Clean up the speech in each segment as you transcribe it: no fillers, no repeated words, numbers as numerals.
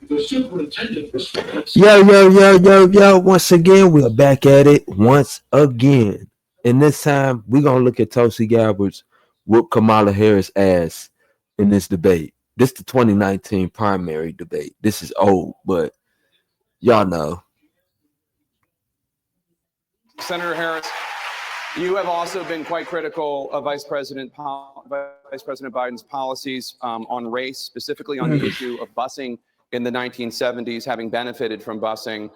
The superintendent responds. Yo. Once again, we're back at it once again. And this time, we're going to look at Tulsi Gabbard's whoop Kamala Harris ass in this debate. This is the 2019 primary debate. This is old, but y'all know. Senator Harris, you have also been quite critical of Vice President Biden's policies on race, specifically on the issue of busing in the 1970s, having benefited from busing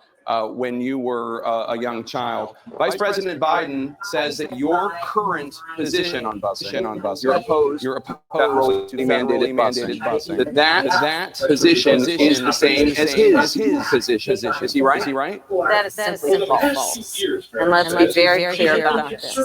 when you were a young child. Vice President Biden says that your current position on busing, you're opposed to federally mandated busing. That position is the same as his position. Is he right? That is simply false. And let's be very clear about this.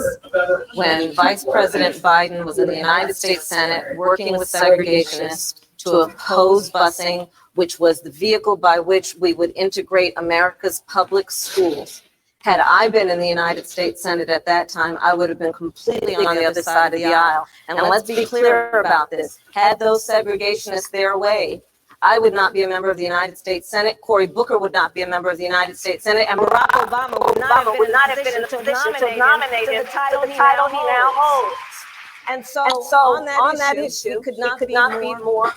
When Vice President Biden was in the United States Senate working with segregationists to oppose busing, which was the vehicle by which we would integrate America's public schools. Had I been in the United States Senate at that time, I would have been completely on the other side of the aisle. And let's be clear about this. Had those segregationists their way, I would not be a member of the United States Senate, Cory Booker would not be a member of the United States Senate, and Barack Obama would not have been in a position to nominate him to the title he now holds. And so on that issue, we could not be more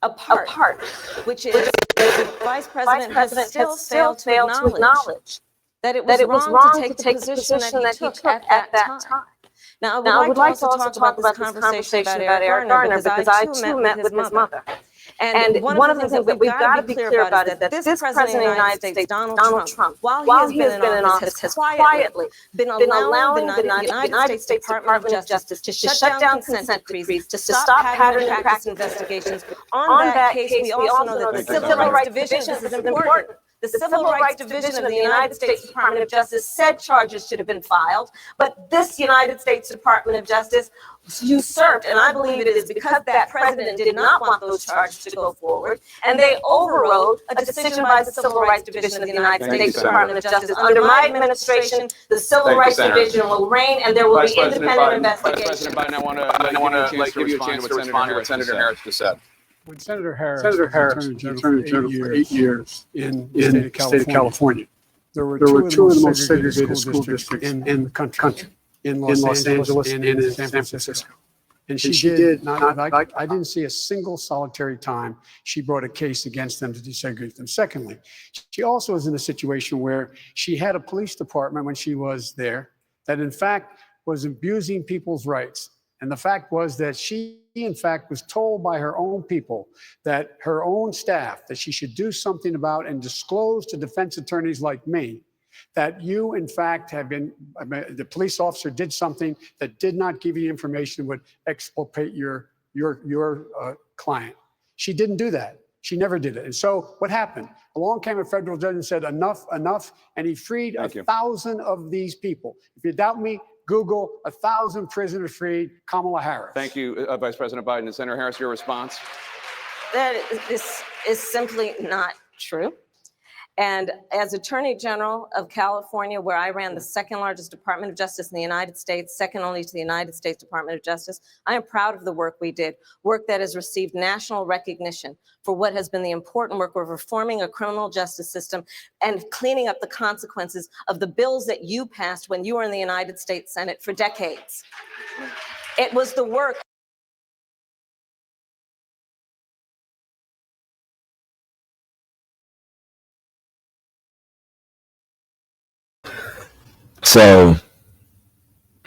apart, which is the Vice President has still failed to acknowledge that it was wrong to take the position that he took at that time. Now, I would like to also talk about this conversation about Eric Garner because I too met with his mother. And one of the things that we've got to be clear about is that this President of the United States, Donald Trump, while he has been in office, has quietly been allowing the United States Department of Justice to shut down consent decrees, to stop pattern and practice investigations. On that case, we also know that the Civil Rights Division, this is important, the Civil Rights Division of the United States Department of Justice said charges should have been filed, but this United States Department of Justice usurped, and I believe it is because that president did not want those charges to go forward, and they overrode a decision by the Civil Rights Division of the United States Department of Justice. Under my administration, the Civil Rights Division will reign, and there will be independent investigation. Vice President Biden, I want to give you a chance to respond to what Senator Harris just said. When Senator Harris was Attorney General for 8 years in the state of California, there were two of the most segregated school districts in the country, in Los Angeles and in San Francisco. And she did not, I didn't see a single solitary time she brought a case against them to desegregate them. Secondly, she also was in a situation where she had a police department when she was there that in fact was abusing people's rights. And the fact was that she, in fact, was told by her own people, that her own staff, that she should do something about and disclose to defense attorneys like me that you, in fact, have been, the police officer did something that did not give you information that would exculpate your client. She didn't do that. She never did it. And so what happened? Along came a federal judge and said, enough, and he freed 1,000 of these people. If you doubt me, Google 1,000 prisoners freed, Kamala Harris. Thank you, Vice President Biden. And Senator Harris, your response? That is simply not true. And as Attorney General of California, where I ran the second largest Department of Justice in the United States, second only to the United States Department of Justice, I am proud of the work we did, work that has received national recognition for what has been the important work of reforming a criminal justice system and cleaning up the consequences of the bills that you passed when you were in the United States Senate for decades. It was the work. So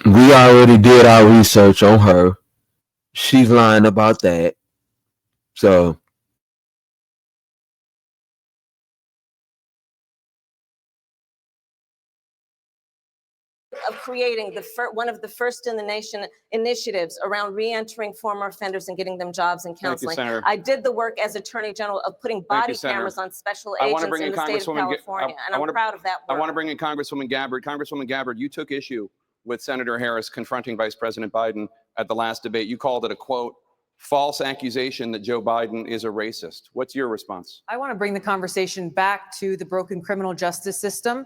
we already did our research on her. She's lying about that. So of creating one of the first in the nation initiatives around re-entering former offenders and getting them jobs and counseling. I did the work as Attorney General of putting body cameras on special agents in the state of California, and I'm proud of that work. I want to bring in Congresswoman Gabbard. Congresswoman Gabbard, you took issue with Senator Harris confronting Vice President Biden at the last debate. You called it a, quote, false accusation that Joe Biden is a racist. What's your response? I want to bring the conversation back to the broken criminal justice system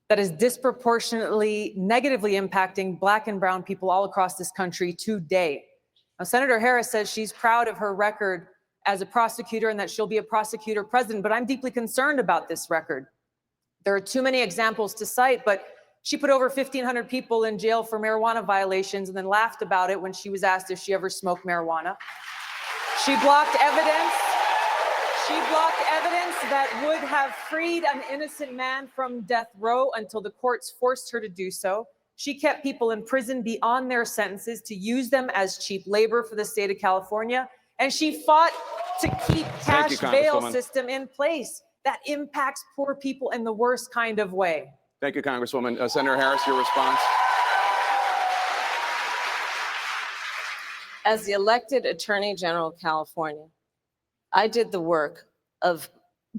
that is disproportionately negatively impacting Black and brown people all across this country today. Now, Senator Harris says she's proud of her record as a prosecutor and that she'll be a prosecutor president, but I'm deeply concerned about this record. There are too many examples to cite, but she put over 1,500 people in jail for marijuana violations and then laughed about it when she was asked if she ever smoked marijuana. She blocked evidence. She blocked evidence that would have freed an innocent man from death row until the courts forced her to do so. She kept people in prison beyond their sentences to use them as cheap labor for the state of California. And she fought to keep cash bail system in place that impacts poor people in the worst kind of way. Thank you, Congresswoman. Senator Harris, your response. As the elected Attorney General of California, I did the work of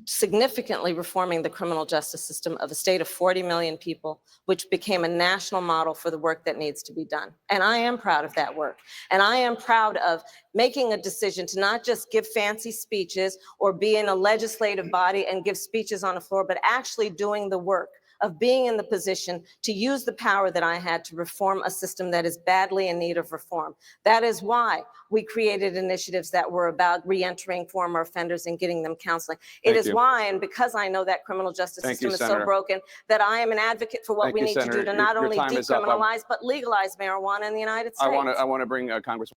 significantly reforming the criminal justice system of a state of 40 million people, which became a national model for the work that needs to be done. And I am proud of that work. And I am proud of making a decision to not just give fancy speeches or be in a legislative body and give speeches on the floor, but actually doing the work of being in the position to use the power that I had to reform a system that is badly in need of reform. That is why we created initiatives that were about reentering former offenders and getting them counseling. It is why, and because I know that criminal justice system is so broken, that I am an advocate for what we need to do to not only decriminalize, but legalize marijuana in the United States. I want to bring Congresswoman.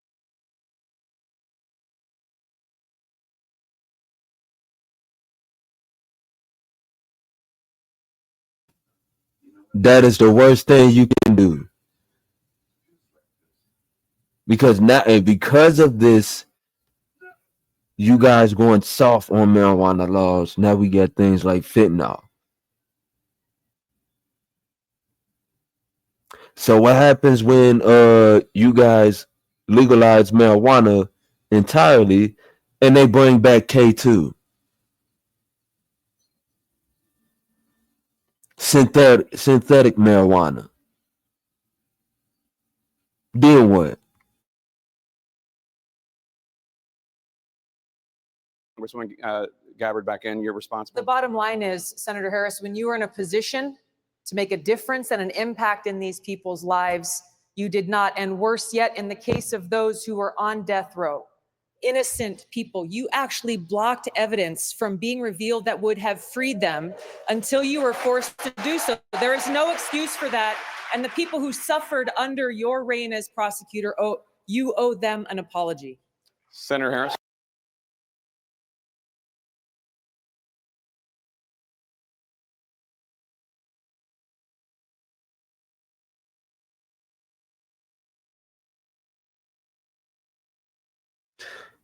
That is the worst thing you can do. Because now, and because of this, you guys going soft on marijuana laws. Now we get things like fentanyl. So what happens when you guys legalize marijuana entirely and they bring back K2? Synthetic marijuana. Then what? Congresswoman Gabbard back in, you're responsible. The bottom line is, Senator Harris, when you are in a position to make a difference and an impact in these people's lives, you did not. And worse yet, in the case of those who are on death row, innocent people, you actually blocked evidence from being revealed that would have freed them until you were forced to do so. There is no excuse for that. And the people who suffered under your reign as prosecutor, you owe them an apology. Senator Harris.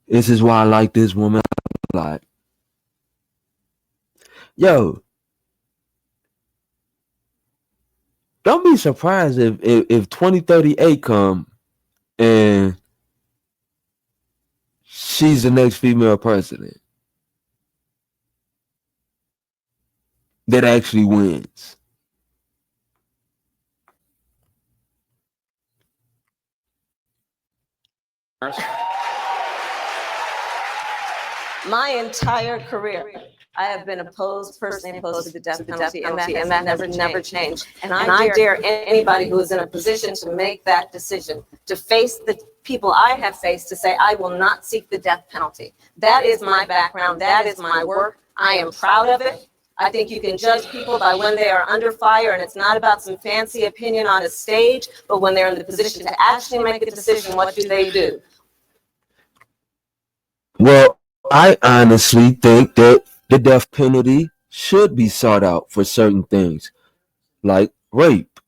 This is why I like this woman a lot. Yo, don't be surprised if 2038 come and she's the next female president that actually wins. Harris. My entire career, I have been personally opposed to the death penalty, and that has never changed. And I dare anybody who is in a position to make that decision, to face the people I have faced, to say, I will not seek the death penalty. That is my background. That is my work. I am proud of it. I think you can judge people by when they are under fire, and it's not about some fancy opinion on a stage, but when they're in the position to actually make a decision, what do they do? Well, I honestly think that the death penalty should be sought out for certain things, like rape.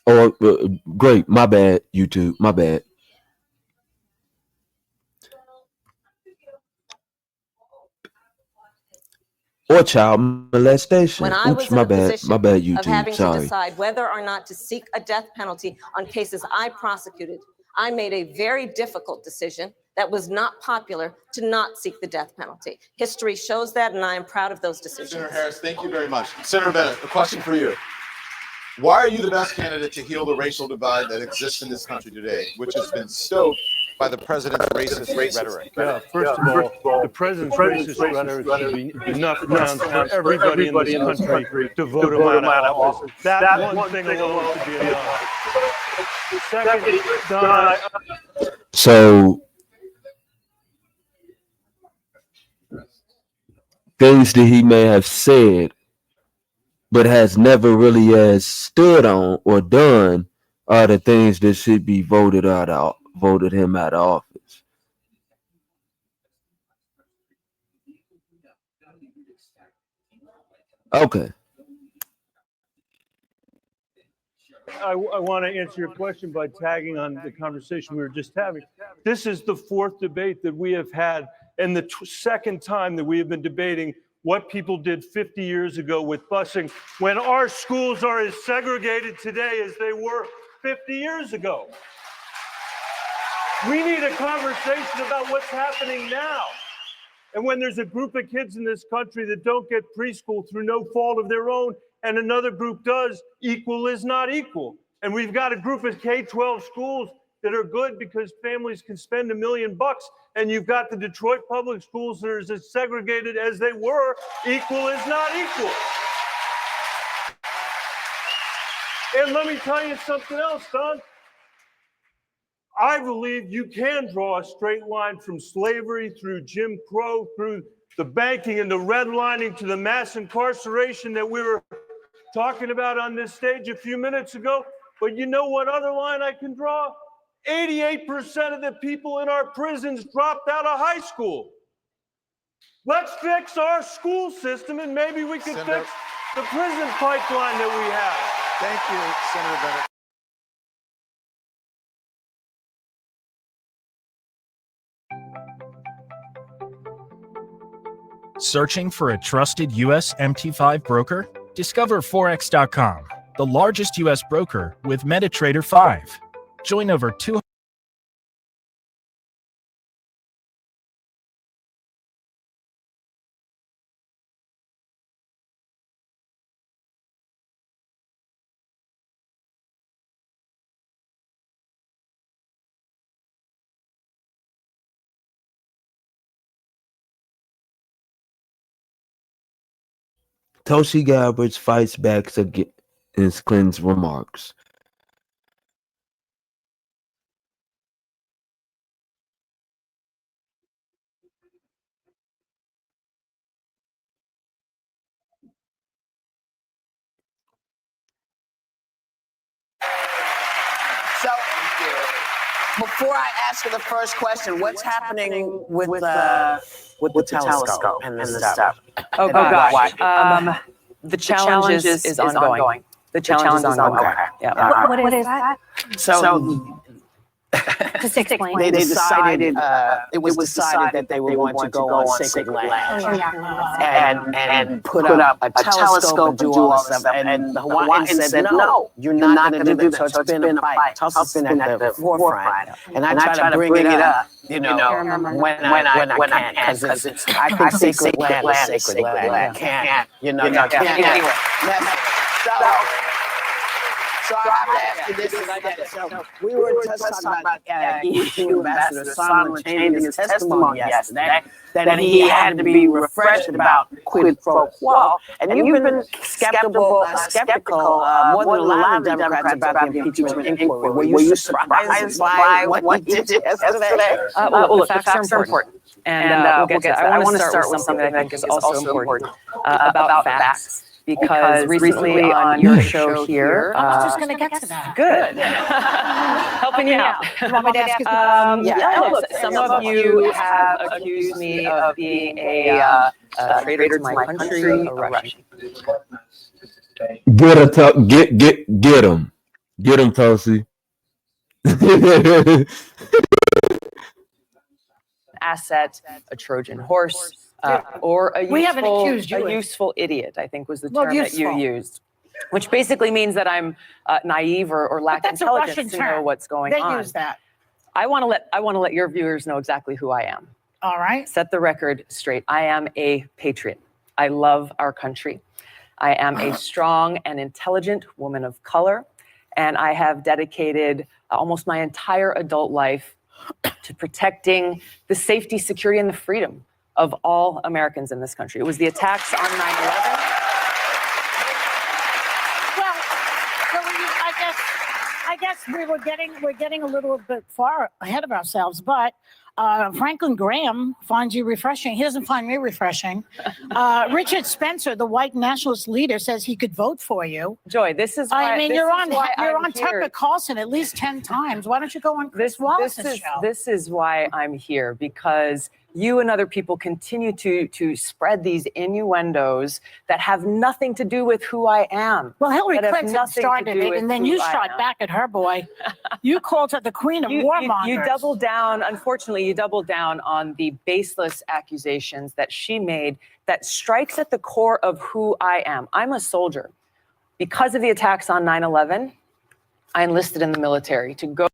Or, great, my bad, YouTube, my bad. Or child molestation. When I was in my a bad, position my bad, of YouTube, having to sorry. decide whether or not to seek a death penalty on cases I prosecuted, I made a very difficult decision that was not popular to not seek the death penalty. History shows that, and I am proud of those decisions. Senator Harris, thank you very much. Senator Bennett, a question for you. Why are you the best candidate to heal the racial divide that exists in this country today, which has been stoked by the president's racist rhetoric? Yeah, first of all, the president's racist rhetoric should be enough grounds for everybody in this country to vote him out of office. That one thing alone should be enough. Second, Don, So things that he may have said, but has never really has stood on or done, are the things that should be voted him out of office. Okay. I want to answer your question by tagging on the conversation we were just having. This is the fourth debate that we have had, and the second time that we have been debating what people did 50 years ago with busing, when our schools are as segregated today as they were 50 years ago. We need a conversation about what's happening now. And when there's a group of kids in this country that don't get preschool through no fault of their own, and another group does, equal is not equal. And we've got a group of K-12 schools that are good because families can spend $1 million, and you've got the Detroit public schools that are as segregated as they were. Equal is not equal. And let me tell you something else, Don. I believe you can draw a straight line from slavery through Jim Crow, through the banking and the redlining to the mass incarceration that we were talking about on this stage a few minutes ago. But you know what other line I can draw? 88% of the people in our prisons dropped out of high school. Let's fix our school system, and maybe we can fix the prison pipeline that we have. Thank you, Senator Bennett. Searching for a trusted U.S. MT5 broker? Discover Forex.com, the largest U.S. broker with MetaTrader 5. Join over 200. Tulsi Gabbard fights back against Clinton's remarks. So, before I ask you the first question, what's happening with the telescope and the stuff? Oh, gosh. The challenge is ongoing. The challenge is ongoing. Okay. Yeah. What is that? So Just explain. they decided, it was decided that they were going to go on sacred land and put up a telescope and do all this stuff. And the Hawaiians said, no, you're not going to do that. So it's been a fight. Tulsa's been at the forefront. And I try to bring it up, you know, when I can, because I think sacred land is sacred land. Can't, you know, anyway. So I have to ask you this instead. So we were just talking about EU Ambassador Sondland changing his testimony yesterday, that he had to be refreshed about quid pro quo. And you've been skeptical, more than a lot of Democrats about the impeachment inquiry. Were you surprised by what he did yesterday? Well, look, the facts are important. And we'll get to that. I want to start with something that I think is also important about facts. Because recently on your show here, I was just going to get to that. Good. Helping you out. You want me to ask you? Yeah, look, some of you have accused me of being a traitor to my country, a Russian. Get him, Tulsi. Asset, a Trojan horse. Or a useful idiot, I think was the term that you used, which basically means that I'm naive or lack intelligence to know what's going on. They use that. I want to let your viewers know exactly who I am. All right. Set the record straight. I am a patriot. I love our country. I am a strong and intelligent woman of color, and I have dedicated almost my entire adult life to protecting the safety, security, and the freedom of all Americans in this country. It was the attacks on 9/11. Well, so I guess we're getting a little bit far ahead of ourselves, but Franklin Graham finds you refreshing. He doesn't find me refreshing. Richard Spencer, the white nationalist leader, says he could vote for you. Joy, this is why, I mean, this you're is on why you're I'm on here. Tucker Carlson at least 10 times. Why don't you go on Chris Wallace's show? This is why I'm here, because you and other people continue to spread these innuendos that have nothing to do with who I am. Well, Hillary that have Clinton nothing to started do it, with and then who you I shot am. back at her, boy. You called her the queen of warmongers. You doubled down, unfortunately, you doubled down on the baseless accusations that she made that strikes at the core of who I am. I'm a soldier. Because of the attacks on 9/11, I enlisted in the military to go.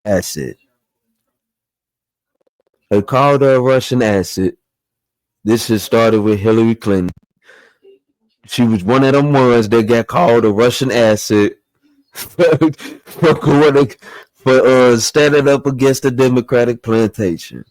Asset. They called her a Russian asset. This has started with Hillary Clinton. She was one of them ones that got called a Russian asset for standing up against the Democratic plantation.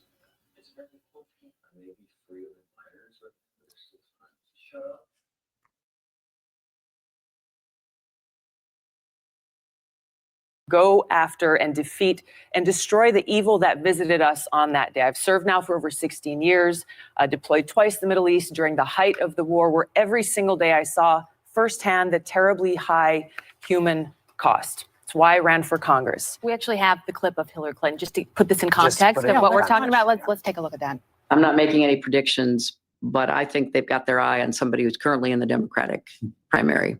Go after and defeat and destroy the evil that visited us on that day. I've served now for over 16 years, deployed twice to the Middle East during the height of the war, where every single day I saw firsthand the terribly high human cost. It's why I ran for Congress. We actually have the clip of Hillary Clinton, just to put this in context of what we're talking about. Let's take a look at that. I'm not making any predictions, but I think they've got their eye on somebody who's currently in the Democratic primary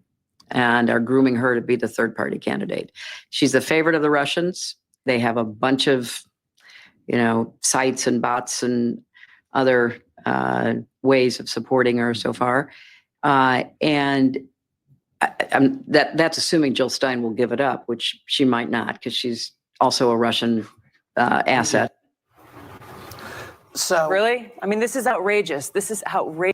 and are grooming her to be the third party candidate. She's the favorite of the Russians. They have a bunch of, sites and bots and other ways of supporting her so far. And that's assuming Jill Stein will give it up, which she might not, because she's also a Russian asset. So Really? I mean, this is outrageous. This is outrageous.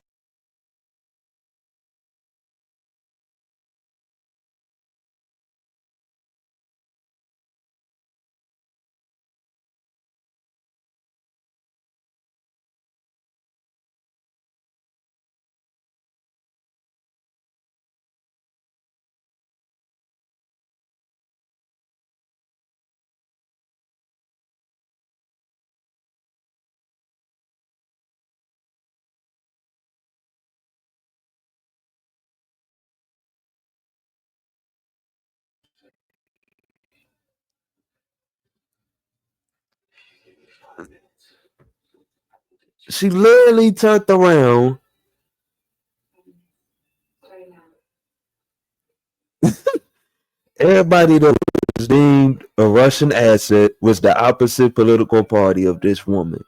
She literally turned around. Everybody that was deemed a Russian asset was the opposite political party of this woman.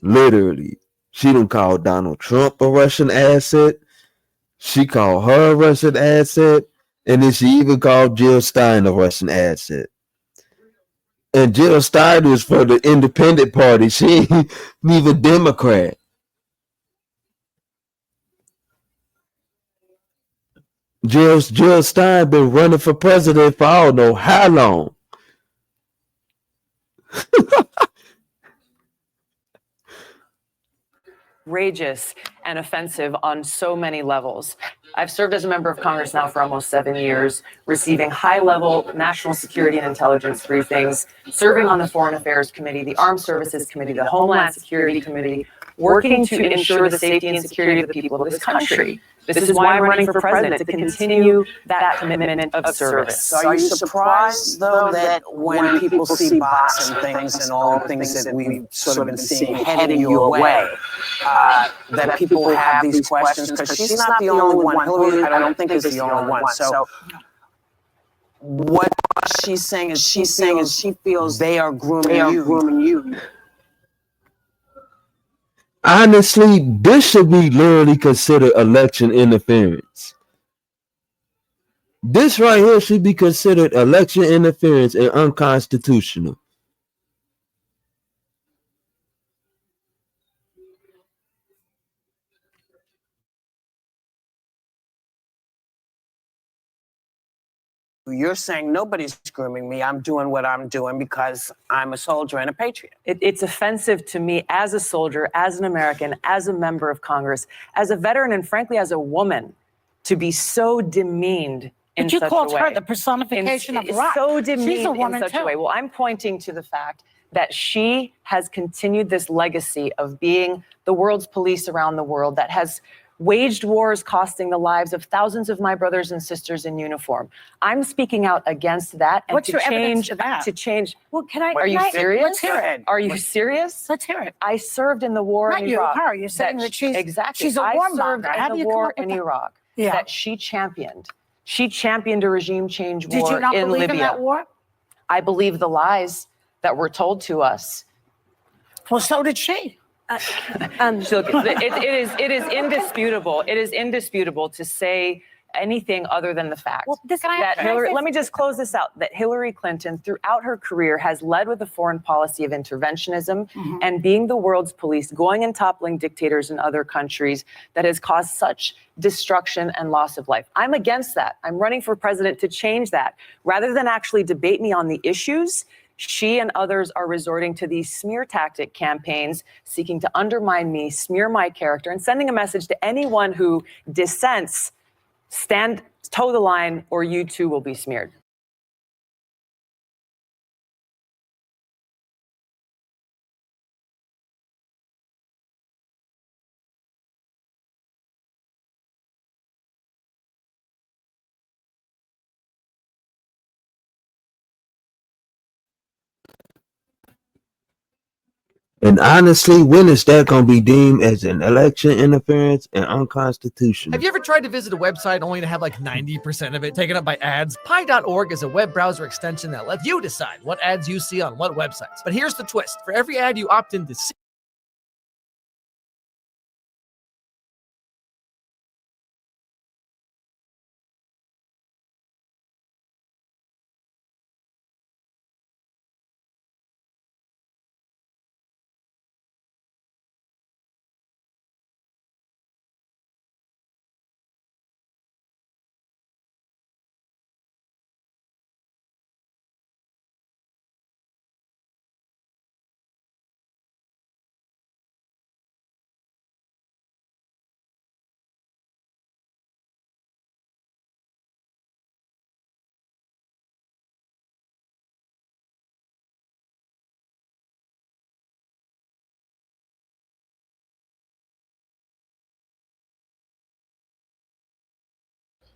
Literally. She didn't call Donald Trump a Russian asset. She called her a Russian asset. And then she even called Jill Stein a Russian asset. And Jill Stein was for the independent party. She ain't even Democrat. Jill Stein been running for president for I don't know how long. Outrageous and offensive on so many levels. I've served as a member of Congress now for almost 7 years, receiving high-level national security and intelligence briefings, serving on the Foreign Affairs Committee, the Armed Services Committee, the Homeland Security Committee, working to ensure the safety and security of the people of this country. This is why I'm running for president, to continue that commitment of service. So are you surprised, though, that when people see bots and things and all the things that we've sort of been seeing heading your way, that people have these questions? Because she's not the only one. Hillary, I don't think, is the only one. So what she's saying is she feels they are grooming you. Honestly, this should be literally considered election interference. This right here should be considered election interference and unconstitutional. You're saying nobody's grooming me. I'm doing what I'm doing because I'm a soldier and a patriot. It's offensive to me as a soldier, as an American, as a member of Congress, as a veteran, and frankly, as a woman, to be so demeaned in But you such called a way. her the personification of rock. So demeaned She's a in woman such a too. way. Well, I'm pointing to the fact that she has continued this legacy of being the world's police around the world, that has waged wars costing the lives of thousands of my brothers and sisters in uniform. I'm speaking out against that and What's to your evidence change to that? to change. Well, can I? Are Are you you serious? Let's serious? hear it. Are you serious? Let's hear it. I served in the war Not in you, Iraq. her. You're saying that she's exactly. she's a I warmonger. served How in do the you come war up with in that? Iraq Yeah. that she championed. She championed a regime change Did war you not in believe Libya. in that war? I believe the lies that were told to us. Well, so did she. So it is indisputable. It is indisputable to say anything other than the fact that Hillary. Let me just close this out. That Hillary Clinton, throughout her career, has led with a foreign policy of interventionism and being the world's police, going and toppling dictators in other countries that has caused such destruction and loss of life. I'm against that. I'm running for president to change that. Rather than actually debate me on the issues, she and others are resorting to these smear tactic campaigns, seeking to undermine me, smear my character, and sending a message to anyone who dissents, toe the line, or you too will be smeared. And honestly, when is that going to be deemed as an election interference and unconstitutional? Have you ever tried to visit a website only to have like 90% of it taken up by ads? Pi.org is a web browser extension that lets you decide what ads you see on what websites. But here's the twist. For every ad you opt in to see,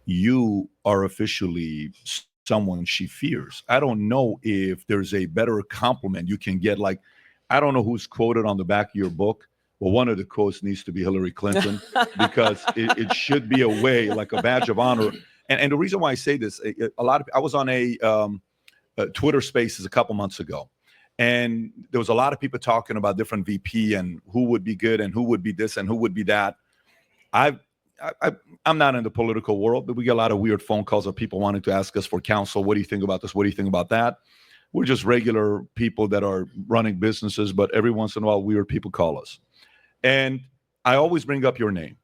you are officially someone she fears. I don't know if there's a better compliment you can get. Like, I don't know who's quoted on the back of your book. Well, one of the quotes needs to be Hillary Clinton because it should be a way, like a badge of honor. And the reason why I say this, I was on a Twitter Spaces a couple months ago, and there was a lot of people talking about different VP and who would be good and who would be this and who would be that. I'm not in the political world, but we get a lot of weird phone calls of people wanting to ask us for counsel. What do you think about this? What do you think about that? We're just regular people that are running businesses, but every once in a while, weird people call us. And I always bring up your name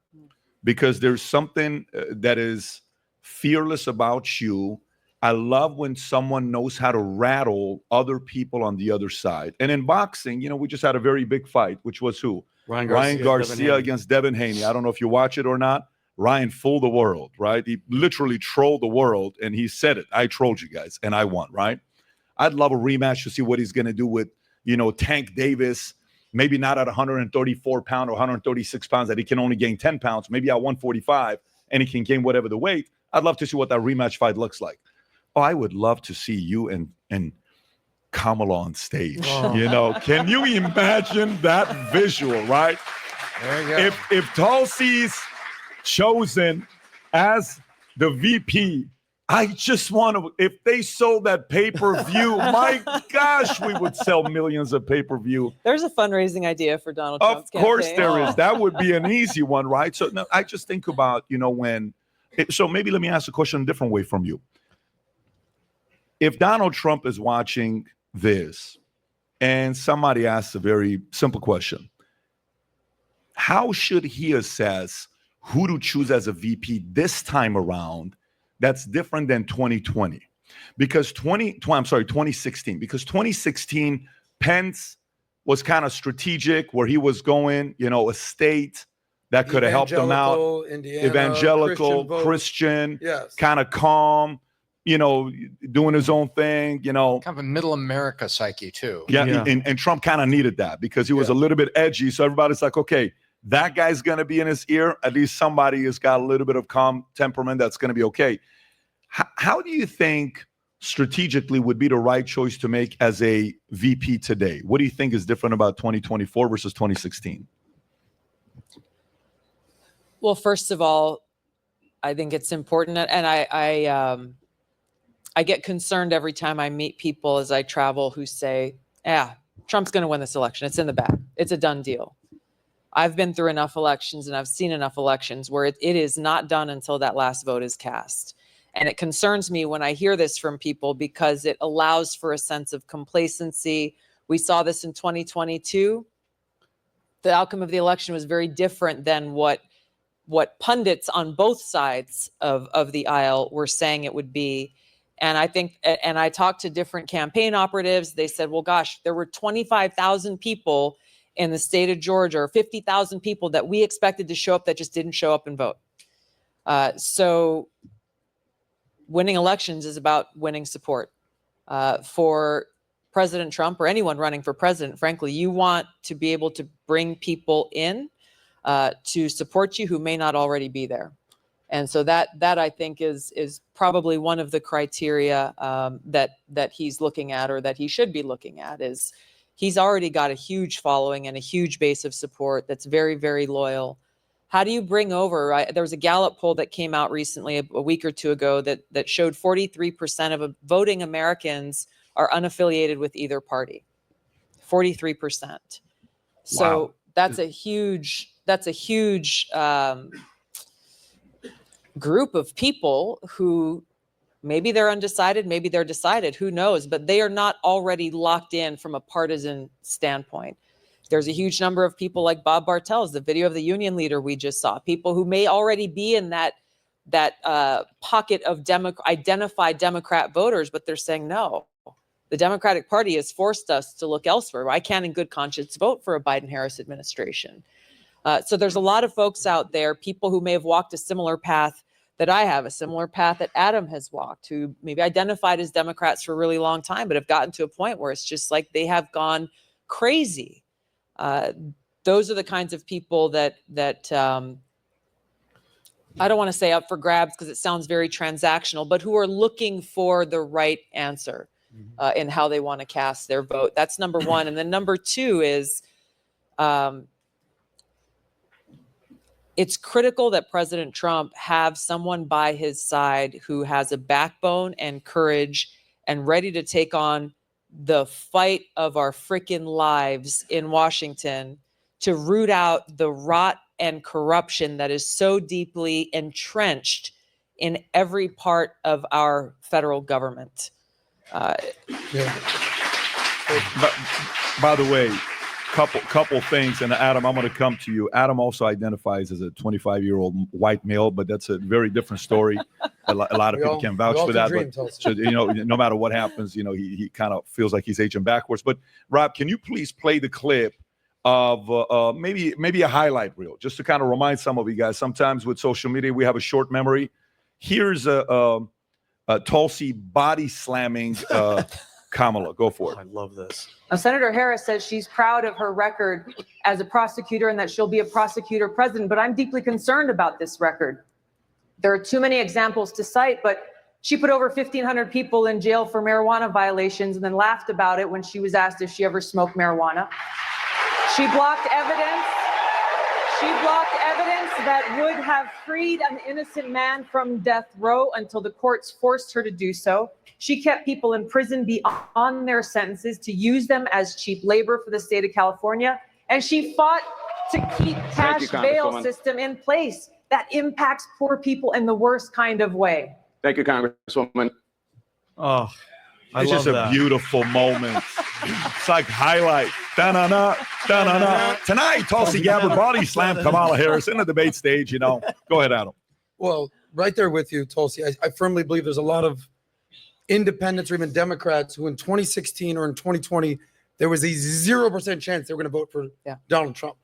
because there's something that is fearless about you. I love when someone knows how to rattle other people on the other side. And in boxing, we just had a very big fight, which was who? Ryan Garcia against Devin Haney. I don't know if you watch it or not. Ryan fooled the world, right? He literally trolled the world, and he said it. I trolled you guys, and I won, right? I'd love a rematch to see what he's going to do with, Tank Davis. Maybe not at 134 pounds or 136 pounds that he can only gain 10 pounds. Maybe at 145, and he can gain whatever the weight. I'd love to see what that rematch fight looks like. Oh, I would love to see you and Kamala on stage. Oh. Can you imagine that visual, right? There you go. If Tulsi's chosen as the VP, I just want to, if they sold that pay-per-view, my gosh, we would sell millions of pay-per-view. There's a fundraising idea for Donald Trump's Of course campaign. there is. That would be an easy one, right? So no, I just think about, so maybe let me ask the question a different way from you. If Donald Trump is watching this and somebody asks a very simple question, how should he assess who to choose as a VP this time around that's different than 2020? Because 2016, because 2016, Pence was kind of strategic where he was going, a state that could have helped them out. Indiana, Evangelical, vote. Christian, Yes. kind of calm, doing his own thing, Kind of a middle America psyche too. Yeah. And Trump kind of needed that because he was a little bit edgy. So everybody's like, okay, that guy's going to be in his ear. At least somebody has got a little bit of calm temperament that's going to be okay. How do you think strategically would be the right choice to make as a VP today? What do you think is different about 2024 versus 2016? Well, first of all, I think it's important, and I get concerned every time I meet people as I travel who say, "Yeah, Trump's going to win this election. It's in the bag. It's a done deal." I've been through enough elections and I've seen enough elections where it is not done until that last vote is cast. And it concerns me when I hear this from people because it allows for a sense of complacency. We saw this in 2022. The outcome of the election was very different than what pundits on both sides of the aisle were saying it would be. And I think, and I talked to different campaign operatives. They said, well, gosh, there were 25,000 people in the state of Georgia, or 50,000 people that we expected to show up that just didn't show up and vote. So winning elections is about winning support. For President Trump or anyone running for president, frankly, you want to be able to bring people in to support you who may not already be there. And so that I think is probably one of the criteria that he's looking at, or that he should be looking at, is he's already got a huge following and a huge base of support that's very, very loyal. How do you bring over? There was a Gallup poll that came out recently, a week or two ago, that showed 43% of voting Americans are unaffiliated with either party. 43%. So Wow. that's a huge group of people who maybe they're undecided, maybe they're decided, who knows, but they are not already locked in from a partisan standpoint. There's a huge number of people like Bob Bartels, the video of the union leader we just saw, people who may already be in that pocket of identified Democrat voters, but they're saying, no, the Democratic Party has forced us to look elsewhere. I can't in good conscience vote for a Biden-Harris administration. So there's a lot of folks out there, people who may have walked a similar path that I have, a similar path that Adam has walked, who maybe identified as Democrats for a really long time, but have gotten to a point where it's just like they have gone crazy. Those are the kinds of people that I don't want to say up for grabs because it sounds very transactional, but who are looking for the right answer in how they want to cast their vote. That's number one. And then number two is it's critical that President Trump have someone by his side who has a backbone and courage and ready to take on the fight of our freaking lives in Washington to root out the rot and corruption that is so deeply entrenched in every part of our federal government. By the way, couple things, and Adam, I'm going to come to you. Adam also identifies as a 25-year-old white male, but that's a very different story. A lot of people can vouch for that. But so, no matter what happens, he kind of feels like he's aging backwards. But Rob, can you please play the clip of maybe a highlight reel, just to kind of remind some of you guys. Sometimes with social media, we have a short memory. Here's a Tulsi body slamming Kamala. Go for it. I love this. Now, Senator Harris says she's proud of her record as a prosecutor and that she'll be a prosecutor president, but I'm deeply concerned about this record. There are too many examples to cite, but she put over 1,500 people in jail for marijuana violations and then laughed about it when she was asked if she ever smoked marijuana. She blocked evidence. She blocked evidence that would have freed an innocent man from death row until the courts forced her to do so. She kept people in prison beyond their sentences to use them as cheap labor for the state of California. And she fought to keep cash bail system in place that impacts poor people in the worst kind of way. Thank you, Congresswoman. Oh, It's just a beautiful moment. It's like highlight. Da-na-na, da-na-na. Tonight, Tulsi Gabbard body slammed Kamala Harris in the debate stage. Go ahead, Adam. Well, right there with you, Tulsi. I firmly believe there's a lot of independents or even Democrats who in 2016 or in 2020, there was a 0% chance they were going to vote for Donald Trump.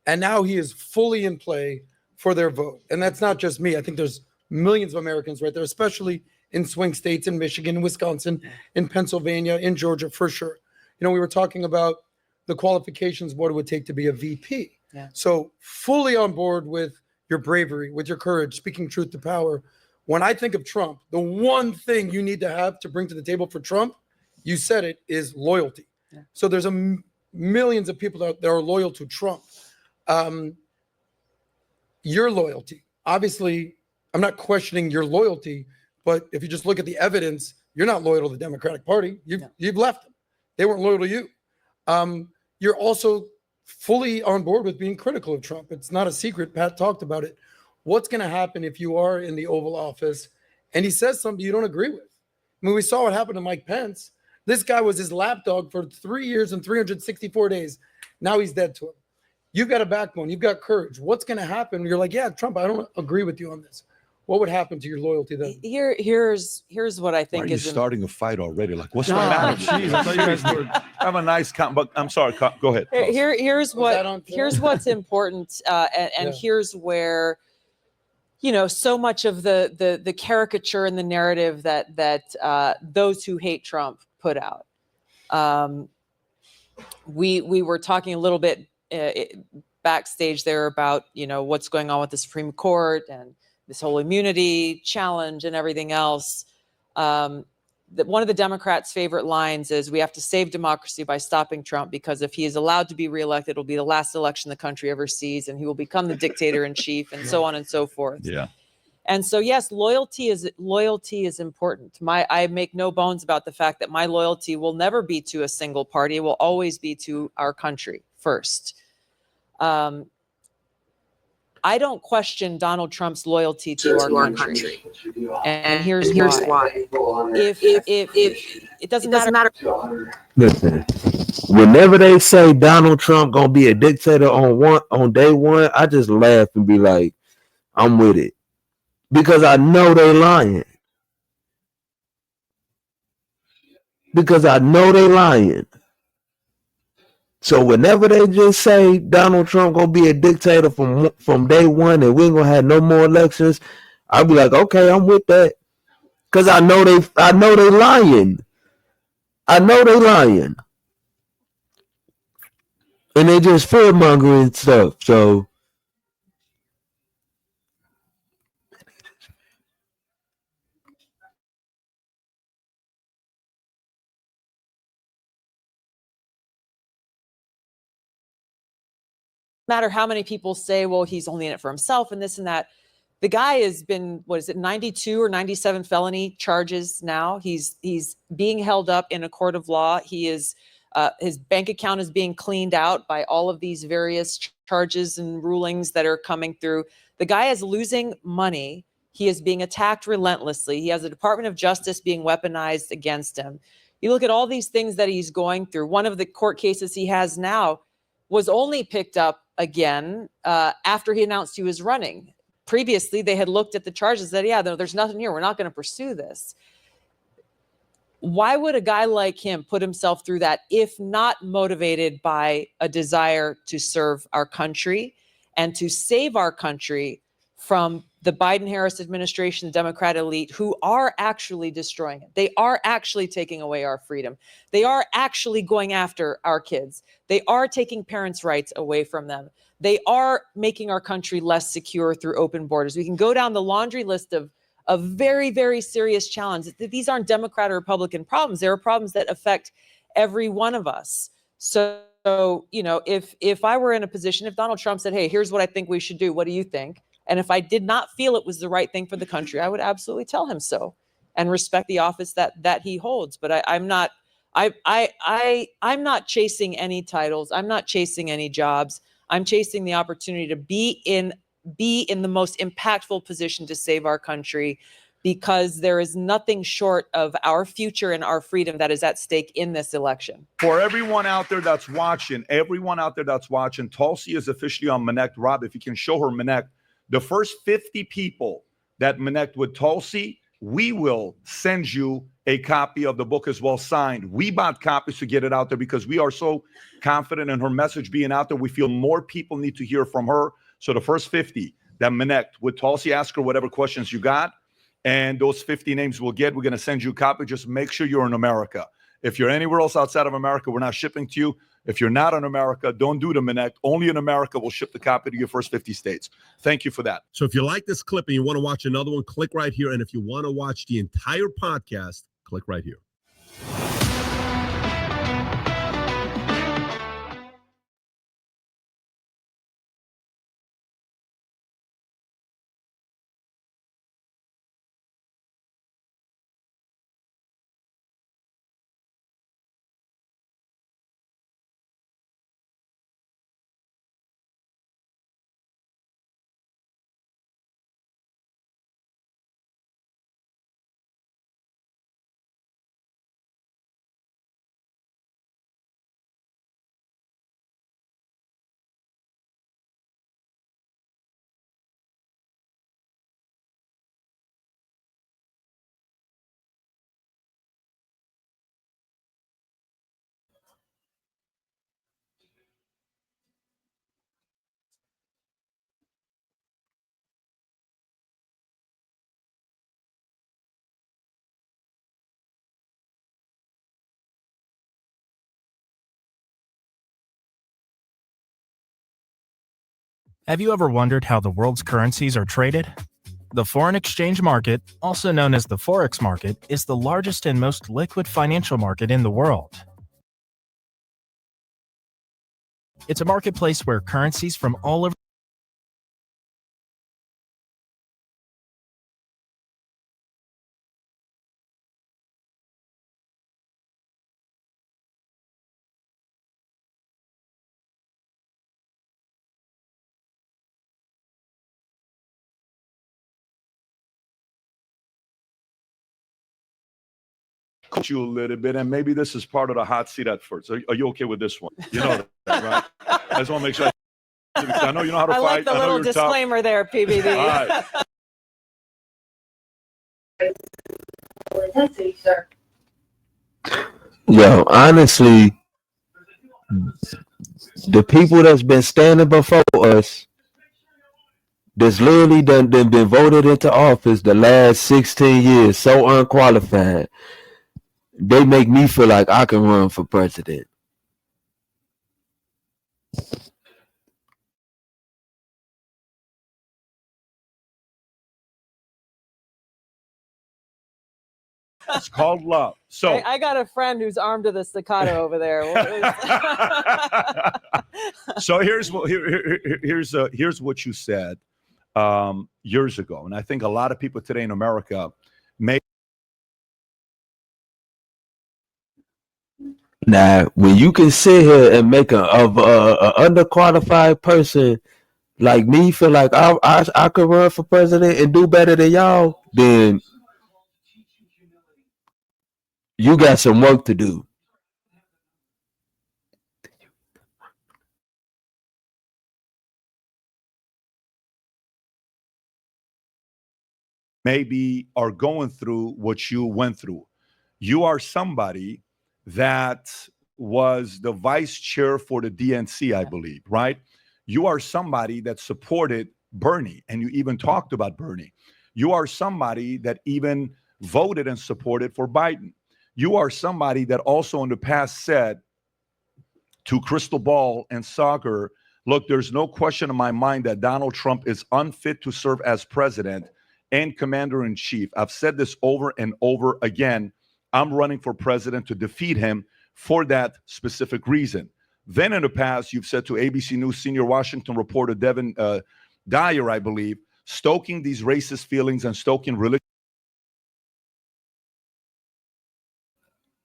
And now he is fully in play for their vote. And that's not just me. I think there's millions of Americans right there, especially in swing states, in Michigan, Wisconsin, in Pennsylvania, in Georgia, for sure. You know, we were talking about the qualifications, what it would take to be a VP. Yeah. So fully on board with your bravery, with your courage, speaking truth to power. When I think of Trump, the one thing you need to have to bring to the table for Trump, you said it, is loyalty. Yeah. So there's millions of people that are loyal to Trump. Your loyalty, obviously, I'm not questioning your loyalty, but if you just look at the evidence, you're not loyal to the Democratic Party. You've left them. They weren't loyal to you. You're also fully on board with being critical of Trump. It's not a secret. Pat talked about it. What's going to happen if you are in the Oval Office and he says something you don't agree with? I mean, we saw what happened to Mike Pence. This guy was his lapdog for 3 years and 364 days. Now he's dead to him. You've got a backbone. You've got courage. What's going to happen? You're like, yeah, Trump, I don't agree with you on this. What would happen to your loyalty then? Here's what I Why think are you is starting a fight already? Like, what's No, my matter? jeez, I thought you guys were- Have a nice but I'm sorry. Go ahead. here's that on film? here's what's important, and Yeah. here's where, you know, so much of the caricature and the narrative that those who hate Trump put out. We were talking a little bit backstage there about, you know, what's going on with the Supreme Court and this whole immunity challenge and everything else. One of the Democrats' favorite lines is, we have to save democracy by stopping Trump, because if he is allowed to be reelected, it'll be the last election the country ever sees, and he will become the dictator in chief, and so on and so forth. Yeah. And so, yes, loyalty is important. I make no bones about the fact that my loyalty will never be to a single party. It will always be to our country first. I don't question Donald Trump's loyalty to our country. And here's why. If it doesn't matter. Listen, whenever they say Donald Trump gonna be a dictator on day one, I just laugh and be like, I'm with it. Because I know they lying. So whenever they just say Donald Trump gonna be a dictator from day one and we ain't gonna have no more elections, I'll be like, okay, I'm with that. Cause I know they lying. And they just fear mongering stuff. So matter how many people say, well, he's only in it for himself and this and that. The guy has been, 92 or 97 felony charges now. He's being held up in a court of law. He is, his bank account is being cleaned out by all of these various charges and rulings that are coming through. The guy is losing money. He is being attacked relentlessly. He has the Department of Justice being weaponized against him. You look at all these things that he's going through. One of the court cases he has now was only picked up again after he announced he was running. Previously, they had looked at the charges and said, yeah, there's nothing here. We're not going to pursue this. Why would a guy like him put himself through that if not motivated by a desire to serve our country and to save our country from the Biden-Harris administration, the Democrat elite, who are actually destroying it? They are actually taking away our freedom. They are actually going after our kids. They are taking parents' rights away from them. They are making our country less secure through open borders. We can go down the laundry list of very, very serious challenges. These aren't Democrat or Republican problems. There are problems that affect every one of us. So, you know, if I were in a position, if Donald Trump said, hey, here's what I think we should do, what do you think? And if I did not feel it was the right thing for the country, I would absolutely tell him so and respect the office that he holds. But I'm not chasing any titles. I'm not chasing any jobs. I'm chasing the opportunity to be in the most impactful position to save our country, because there is nothing short of our future and our freedom that is at stake in this election. For everyone out there that's watching, Tulsi is officially on Minect. Rob, if you can show her Minect, the first 50 people that Minect with Tulsi we will send you a copy of the book as well signed. We bought copies to get it out there because we are so confident in her message being out there. We feel more people need to hear from her. So the first 50 that connect with Tulsi, ask her whatever questions you got. And those 50 names we'll get, we're going to send you a copy. Just make sure you're in America. If you're anywhere else outside of America, we're not shipping to you. If you're not in America, don't do the Connect. Only in America will ship the copy to your first 50 states. Thank you for that. So if you like this clip and you want to watch another one, click right here. And if you want to watch the entire podcast, click right here. Have you ever wondered how the world's currencies are traded? The foreign exchange market, also known as the Forex market, is the largest and most liquid financial market in the world. It's a marketplace where currencies from all over Coach you a little bit, and maybe this is part of the hot seat at first. Are you okay with this one? You know that, right? I just want to make sure. I know you know how to I fight. like the I know little you're tough. disclaimer there, PBD. All right. Yo, honestly, the people that's been standing before us, that's literally been voted into office the last 16 years, so unqualified, they make me feel like I can run for president. It's called love. So I got a friend who's armed to the staccato over there. so here's what you said years ago, and I think a lot of people today in America may. Now, when you can sit here and make a underqualified person like me feel like I could run for president and do better than y'all, then you got some work to do. Maybe are going through what you went through. You are somebody that was the vice chair for the DNC, I believe, right? You are somebody that supported Bernie, and you even talked about Bernie. You are somebody that even voted and supported for Biden. You are somebody that also in the past said to Crystal Ball and Saagar, look, there's no question in my mind that Donald Trump is unfit to serve as president and commander-in-chief. I've said this over and over again. I'm running for president to defeat him for that specific reason. Then in the past, you've said to ABC News senior Washington reporter Devin Dyer, I believe, stoking these racist feelings and stoking religion.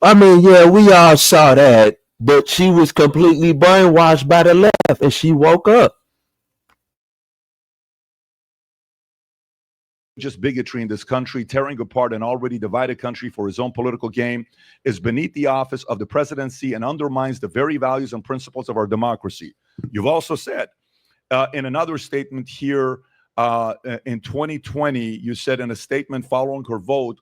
I mean, yeah, we all saw that, but she was completely brainwashed by the left and she woke up. Just bigotry in this country, tearing apart an already divided country for his own political gain, is beneath the office of the presidency and undermines the very values and principles of our democracy. You've also said in another statement here in 2020, you said in a statement following her vote,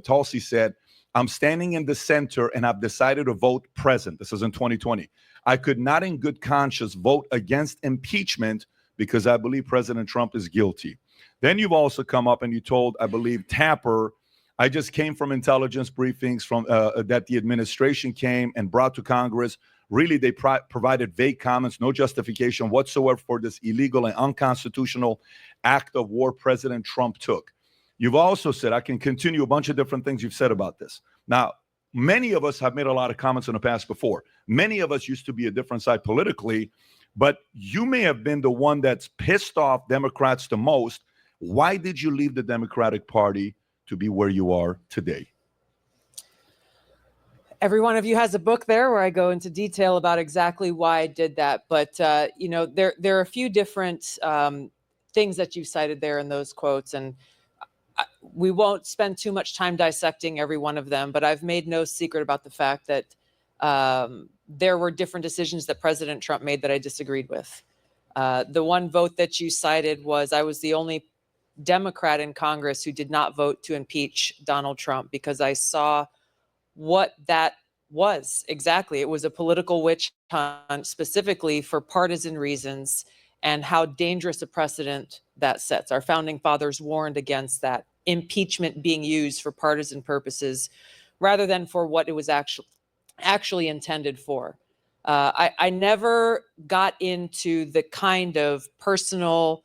Tulsi said, "I'm standing in the center and I've decided to vote present." This is in 2020. "I could not in good conscience vote against impeachment because I believe President Trump is guilty." Then you've also come up and you told, I believe, Tapper, "I just came from intelligence briefings from that the administration came and brought to Congress. Really, they provided vague comments, no justification whatsoever for this illegal and unconstitutional act of war President Trump took." You've also said, I can continue a bunch of different things you've said about this. Now, many of us have made a lot of comments in the past before. Many of us used to be a different side politically, but you may have been the one that's pissed off Democrats the most. Why did you leave the Democratic Party to be where you are today? Every one of you has a book there where I go into detail about exactly why I did that. But, there are a few different things that you cited there in those quotes. And we won't spend too much time dissecting every one of them, but I've made no secret about the fact that there were different decisions that President Trump made that I disagreed with. The one vote that you cited was I was the only Democrat in Congress who did not vote to impeach Donald Trump because I saw what that was exactly. It was a political witch hunt specifically for partisan reasons and how dangerous a precedent that sets. Our founding fathers warned against that impeachment being used for partisan purposes rather than for what it was actually intended for. I never got into the kind of personal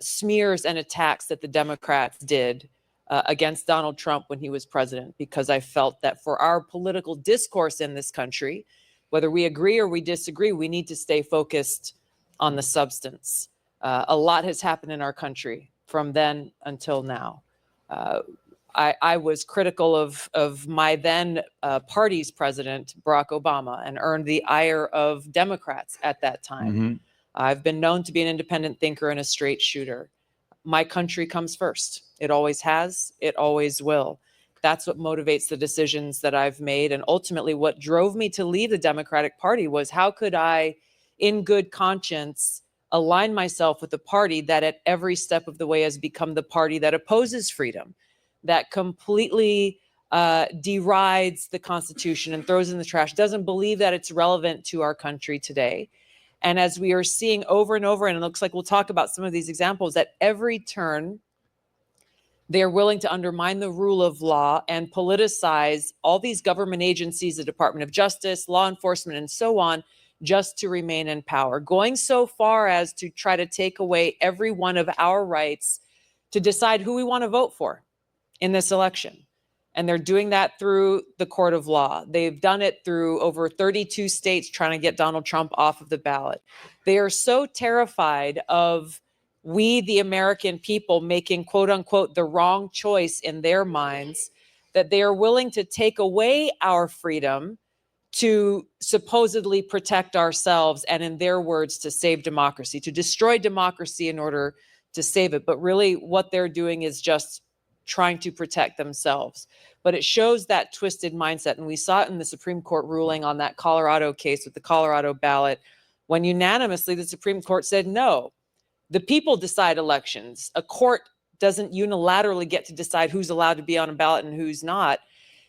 smears and attacks that the Democrats did against Donald Trump when he was president, because I felt that for our political discourse in this country, whether we agree or we disagree, we need to stay focused on the substance. A lot has happened in our country from then until now. I was critical of my then party's president, Barack Obama, and earned the ire of Democrats at that time. Mm-hmm. I've been known to be an independent thinker and a straight shooter. My country comes first. It always has. It always will. That's what motivates the decisions that I've made. And ultimately, what drove me to leave the Democratic Party was how could I, in good conscience, align myself with a party that at every step of the way has become the party that opposes freedom, that completely derides the Constitution and throws it in the trash, doesn't believe that it's relevant to our country today. And as we are seeing over and over, and it looks like we'll talk about some of these examples, at every turn, they are willing to undermine the rule of law and politicize all these government agencies, the Department of Justice, law enforcement, and so on, just to remain in power, going so far as to try to take away every one of our rights to decide who we want to vote for in this election. And they're doing that through the court of law. They've done it through over 32 states trying to get Donald Trump off of the ballot. They are so terrified of we, the American people, making quote unquote the wrong choice in their minds that they are willing to take away our freedom to supposedly protect ourselves and, in their words, to save democracy, to destroy democracy in order to save it. But really what they're doing is just trying to protect themselves. But it shows that twisted mindset. And we saw it in the Supreme Court ruling on that Colorado case with the Colorado ballot, when unanimously the Supreme Court said, no, the people decide elections. A court doesn't unilaterally get to decide who's allowed to be on a ballot and who's not.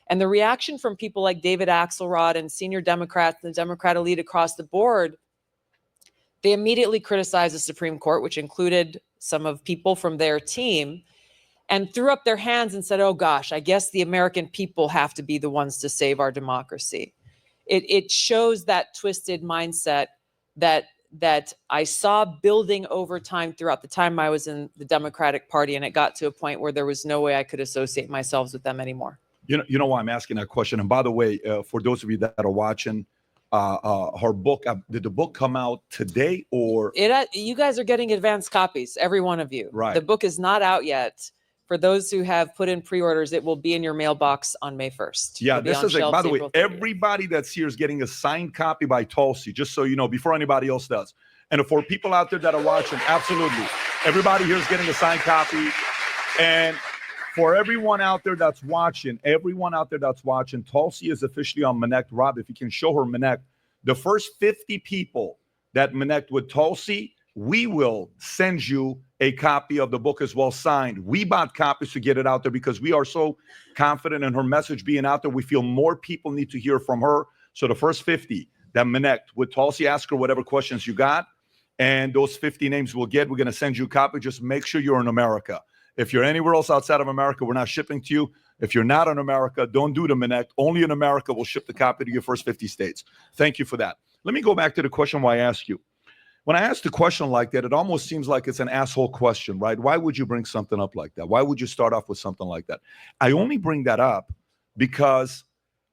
And the reaction from people like David Axelrod and senior Democrats, the Democrat elite across the board, they immediately criticized the Supreme Court, which included some of people from their team, and threw up their hands and said, oh gosh, I guess the American people have to be the ones to save our democracy. It shows that twisted mindset that I saw building over time throughout the time I was in the Democratic Party, and it got to a point where there was no way I could associate myself with them anymore. You know why I'm asking that question. And by the way, for those of you that are watching, her book, did the book come out today or? You guys are getting advanced copies, every one of you. Right. The book is not out yet. For those who have put in pre-orders, it will be in your mailbox on May 1st. Yeah, this is by the way, April 30th. everybody that's here is getting a signed copy by Tulsi, just so you know, before anybody else does. And for people out there that are watching, absolutely. Everybody here is getting a signed copy. And for everyone out there that's watching, Tulsi is officially on Minnect. Rob, if you can show her Minnect, the first 50 people that Minnect with Tulsi we will send you a copy of the book as well signed. We bought copies to get it out there because we are so confident in her message being out there. We feel more people need to hear from her. So the first 50 that connect with Tulsi, ask her whatever questions you got. And those 50 names we're going to send you a copy. Just make sure you're in America. If you're anywhere else outside of America, we're not shipping to you. If you're not in America, don't do the Connect. Only in America will ship the copy to your first 50 states. Thank you for that. Let me go back to the question why I asked you. When I asked a question like that, it almost seems like it's an asshole question, right? Why would you bring something up like that? Why would you start off with something like that? I only bring that up because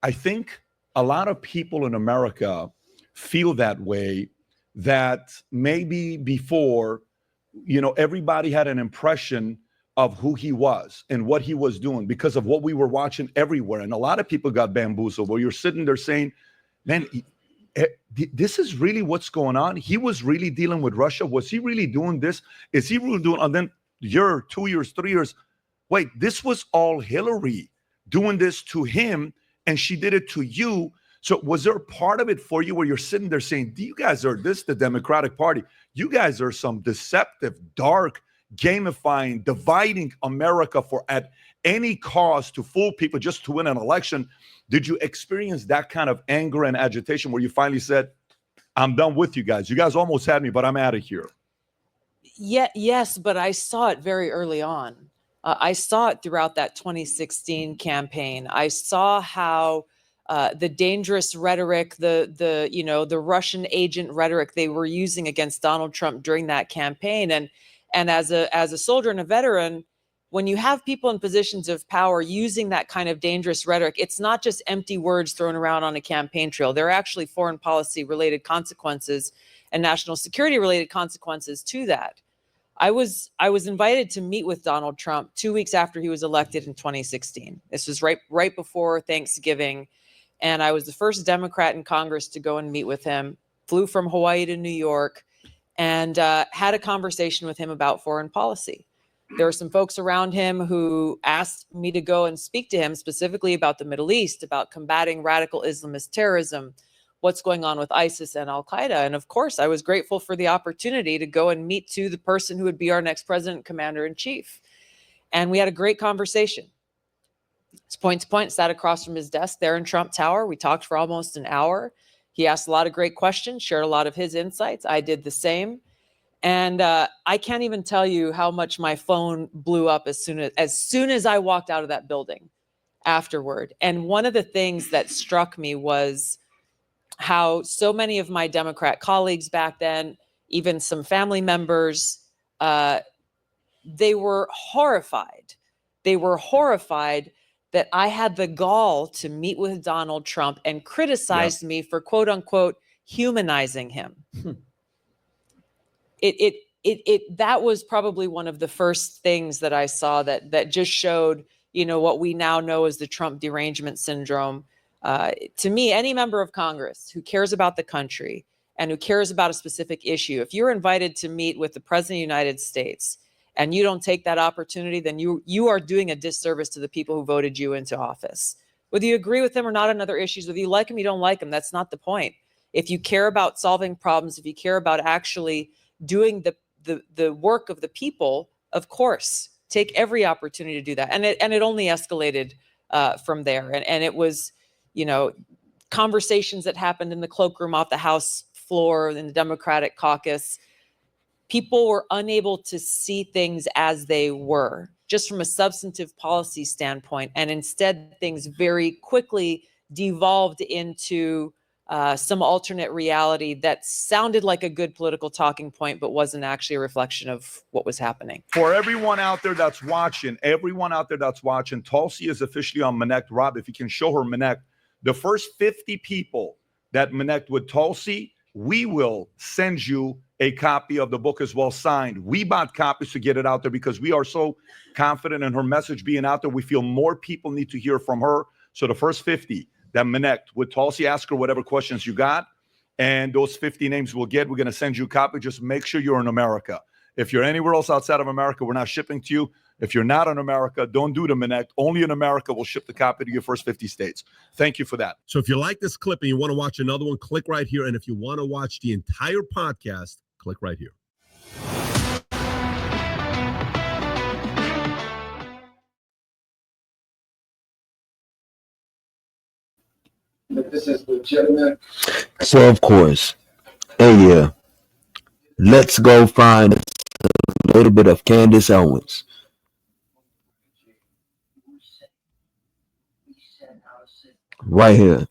I think a lot of people in America feel that way, that maybe before, everybody had an impression of who he was and what he was doing because of what we were watching everywhere. And a lot of people got bamboozled where you're sitting there saying, man, this is really what's going on. He was really dealing with Russia. Was he really doing this? Is he really doing? And then year, 2 years, 3 years. Wait, this was all Hillary doing this to him, and she did it to you. So was there a part of it for you where you're sitting there saying, you guys are the Democratic Party. You guys are some deceptive, dark, gamifying, dividing America for at any cost to fool people just to win an election. Did you experience that kind of anger and agitation where you finally said, I'm done with you guys? You guys almost had me, but I'm out of here. Yes, but I saw it very early on. I saw it throughout that 2016 campaign. I saw how the dangerous rhetoric, the Russian agent rhetoric they were using against Donald Trump during that campaign. And as a soldier and a veteran, when you have people in positions of power using that kind of dangerous rhetoric, it's not just empty words thrown around on a campaign trail. There are actually foreign policy related consequences and national security related consequences to that. I was invited to meet with Donald Trump 2 weeks after he was elected in 2016. This was right before Thanksgiving. And I was the first Democrat in Congress to go and meet with him, flew from Hawaii to New York, and had a conversation with him about foreign policy. There were some folks around him who asked me to go and speak to him specifically about the Middle East, about combating radical Islamist terrorism, what's going on with ISIS and Al-Qaeda. And of course, I was grateful for the opportunity to go and meet the person who would be our next president, commander-in-chief. And we had a great conversation. It's point to point, sat across from his desk there in Trump Tower. We talked for almost an hour. He asked a lot of great questions, shared a lot of his insights. I did the same. And I can't even tell you how much my phone blew up as soon as I walked out of that building afterward. And one of the things that struck me was how so many of my Democrat colleagues back then, even some family members, they were horrified. They were horrified that I had the gall to meet with Donald Trump and criticized me for quote unquote humanizing him. That was probably one of the first things that I saw that just showed, what we now know as the Trump derangement syndrome. To me, any member of Congress who cares about the country and who cares about a specific issue, if you're invited to meet with the President of the United States and you don't take that opportunity, then you are doing a disservice to the people who voted you into office. Whether you agree with them or not on other issues, whether you like them, you don't like them, that's not the point. If you care about solving problems, if you care about actually doing the work of the people, of course, take every opportunity to do that. And it only escalated from there. And it was, conversations that happened in the cloakroom off the House floor in the Democratic caucus. People were unable to see things as they were, just from a substantive policy standpoint. And instead, things very quickly devolved into some alternate reality that sounded like a good political talking point, but wasn't actually a reflection of what was happening. For everyone out there that's watching, Tulsi is officially on Connect. Rob, if you can show her Connect, the first 50 people that Connect with Tulsi, we will send you a copy of the book as well signed. We bought copies to get it out there because we are so confident in her message being out there. We feel more people need to hear from her. So the first 50 that connect with Tulsi, ask her whatever questions you got. And those 50 names we're going to send you a copy. Just make sure you're in America. If you're anywhere else outside of America, we're not shipping to you. If you're not in America, don't do the Connect. Only in America will ship the copy to your first 50 states. Thank you for that. So if you like this clip and you want to watch another one, click right here. And if you want to watch the entire podcast, click right here. that this is legitimate. So of course, hey yeah, let's go find a little bit of Candace Owens. Right here.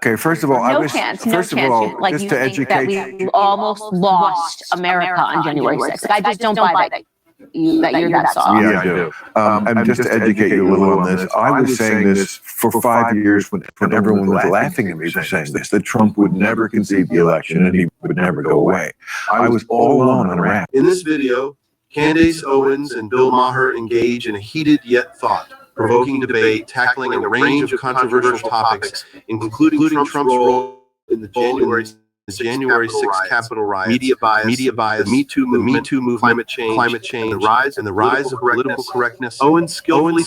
Okay, first of all, I No wish, chance, no first of chance. all, Like just you to think that educate we almost lost America on January 6th. Like, I just don't buy that you're that soft. Yeah, I do. And just to educate you a little on this, I was saying this for 5 years when everyone was laughing at me for saying this, that Trump would never concede the election and he would never go away. I was all alone on a raft. In this video, Candace Owens and Bill Maher engage in a heated yet thought-provoking debate tackling a range of controversial topics, including Trump's role in the January 6th Capitol riots, media bias, the Me Too movement, climate change, and the rise of political correctness. Owens skillfully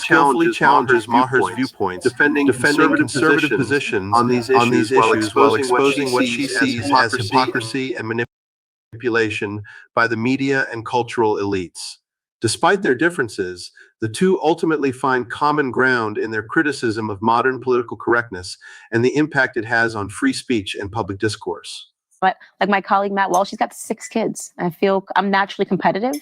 challenges Maher's viewpoints, defending conservative positions on these issues while exposing what she sees as hypocrisy and manipulation by the media and cultural elites. Despite their differences, the two ultimately find common ground in their criticism of modern political correctness and the impact it has on free speech and public discourse. But like my colleague Matt Walsh, she's got 6 kids. I feel I'm naturally competitive.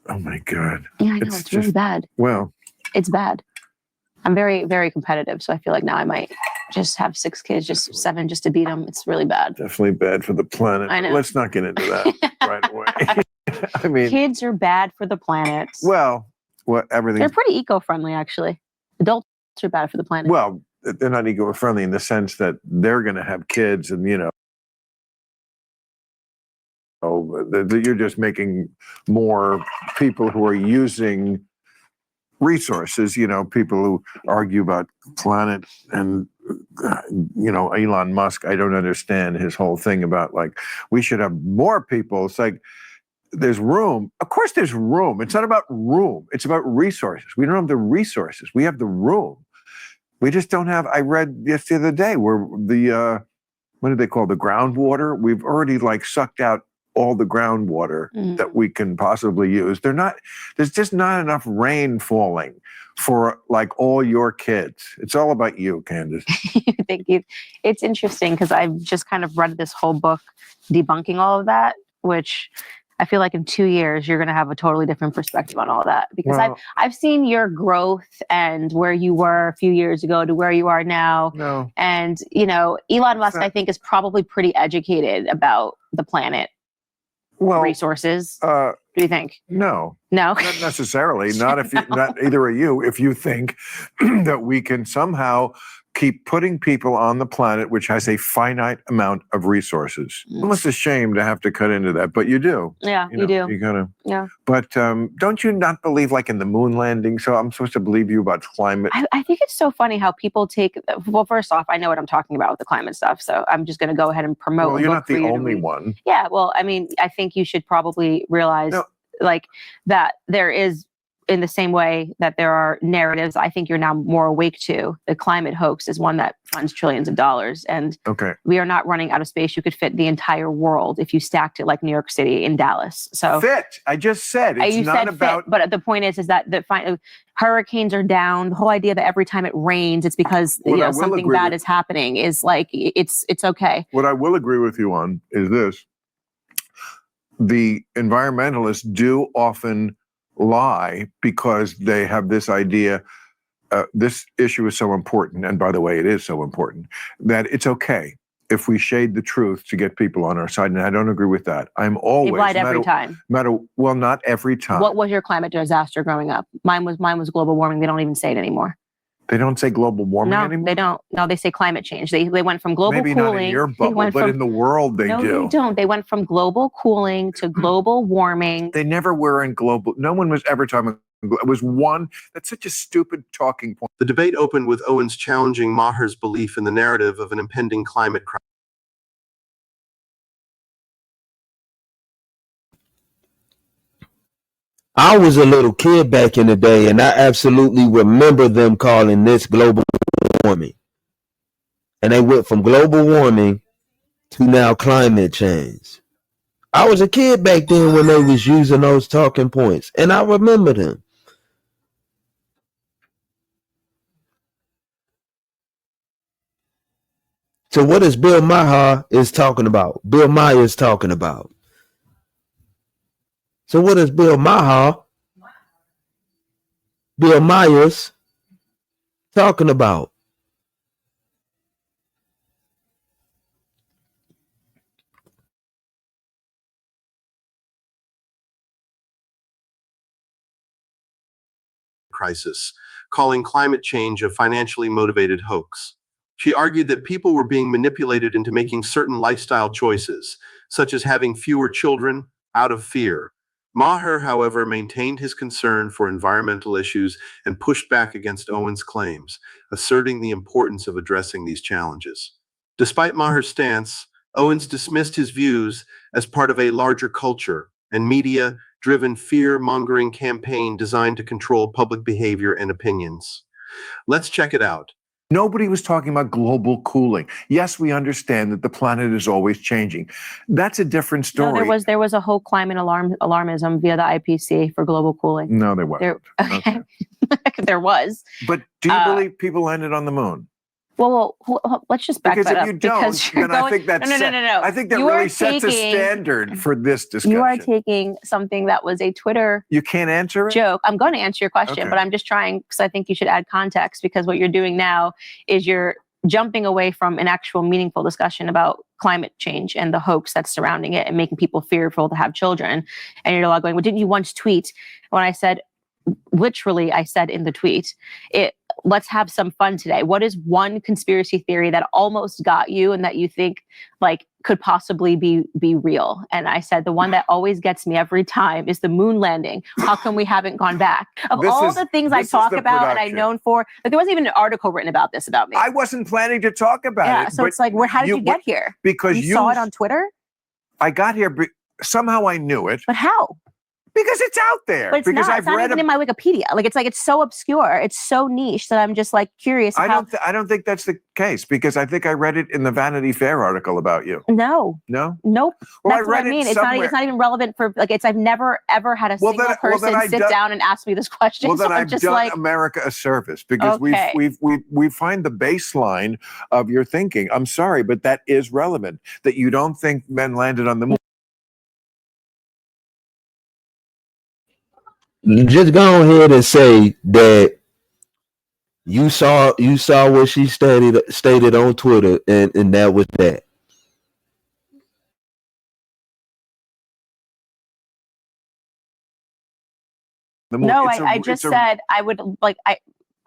Oh my God. Yeah, I know, it's really bad. Well, It's bad. I'm very, very competitive. So I feel like now I might just have 6 kids, just 7, just to beat them. It's really bad. definitely bad for the planet. I know. Let's not get into that right away. I mean, Kids are bad for the planet. well, everything. They're pretty eco-friendly, actually. Adults are bad for the planet. Well, they're not eco-friendly in the sense that they're going to have kids and, you're just making more people who are using resources, people who argue about planet and, Elon Musk. I don't understand his whole thing about like, we should have more people. It's like, there's room. Of course there's room. It's not about room. It's about resources. We don't have the resources. We have the room. We just don't have, I read just the other day where what do they call the groundwater? We've already sucked out all the groundwater that we can possibly use. There's just not enough rain falling for all your kids. It's all about you, Candace. Thank you. It's interesting because I've just kind of read this whole book debunking all of that, which I feel like in 2 years, you're going to have a totally different perspective on all that because Well- I've seen your growth and where you were a few years ago to where you are now. No. And, Elon Musk, I think, is probably pretty educated about the planet resources. Do you think? No. No. Not necessarily. Not if you, not either of you. If you think that we can somehow keep putting people on the planet, which has a finite amount of resources. Almost a shame to have to cut into that, but you do. Yeah, you do. You gotta. Yeah. But don't you not believe in the moon landing? So I'm supposed to believe you about climate. I think it's so funny how people take, well, first off, I know what I'm talking about with the climate stuff. So I'm just going to go ahead and promote. Well, a you're book not for the you to only read. one. Yeah. Well, I mean, I think you should probably realize that there is, in the same way that there are narratives, I think you're now more awake to. The climate hoax is one that funds trillions of dollars. And Okay. we are not running out of space. You could fit the entire world if you stacked it like New York City in Dallas. So Fit. I just said it's you not said about. fit, but the point is that hurricanes are down. The whole idea that every time it rains, it's because What I will something agree bad with- is happening is it's okay. What I will agree with you on is this: the environmentalists do often lie because they have this idea. This issue is so important, and by the way, it is so important that it's okay if we shade the truth to get people on our side. And I don't agree with that. I'm always They've lied every time. Well, not every time. What was your climate disaster growing up? Mine was global warming. They don't even say it anymore. They don't say global warming No, anymore. they don't. No, they say climate change. They went from global Maybe cooling. not in your they bubble, went but from- in the world they no, do. they don't. They went from global cooling to global warming. They never were in global. No one was ever talking. It was one. That's such a stupid talking point. The debate opened with Owens challenging Maher's belief in the narrative of an impending climate crisis. I was a little kid back in the day, and I absolutely remember them calling this global warming. And they went from global warming to now climate change. I was a kid back then when they was using those talking points, and I remember them. So what is Bill Maher is talking about? Bill Myers talking about. So what is Bill Myers talking about? Crisis, calling climate change a financially motivated hoax. She argued that people were being manipulated into making certain lifestyle choices, such as having fewer children, out of fear. Maher, however, maintained his concern for environmental issues and pushed back against Owens' claims, asserting the importance of addressing these challenges. Despite Maher's stance, Owens dismissed his views as part of a larger culture and media-driven fear-mongering campaign designed to control public behavior and opinions. Let's check it out. Nobody was talking about global cooling. Yes, we understand that the planet is always changing. That's a different story. No, there was a whole climate alarmism via the IPCC for global cooling. No, there wasn't. Okay. There was. But do you believe people landed on the moon? Well, let's just back Because that if up. you don't, because you're then I going, think that's no. I think that You are really sets a taking- standard for this discussion. You are taking something that was a Twitter You can't answer it? joke. I'm going to answer your question, Okay. but I'm just trying because I think you should add context because what you're doing now is you're jumping away from an actual meaningful discussion about climate change and the hoax that's surrounding it and making people fearful to have children. And you're all going, well, didn't you once tweet when I said, literally, I said in the tweet, let's have some fun today. What is one conspiracy theory that almost got you and that you think like could possibly be real? And I said, the one that always gets me every time is the moon landing. How come we haven't gone back? Of all the things I talk about and I'm known for, like there wasn't even an article written about this about me. I wasn't planning to talk about Yeah, it. so but it's like, how did you get here? Because you saw it on Twitter? I got here, somehow I knew it. But how? Because it's out there. But it's because not. It's not even in my Wikipedia. Like it's so obscure. It's so niche that I'm just like curious. I don't think that's the case because I think I read it in the Vanity Fair article about you. No. No? Nope. Well, That's what I mean. It's not even relevant for like I've never ever had a single person sit down and ask me this question. Well, then so I'm I've just done like America a service because Okay. we find the baseline of your thinking. I'm sorry, but that is relevant. That you don't think men landed on the moon. Just go ahead and say that you saw what she stated on Twitter, and that was that. no, I just said I would like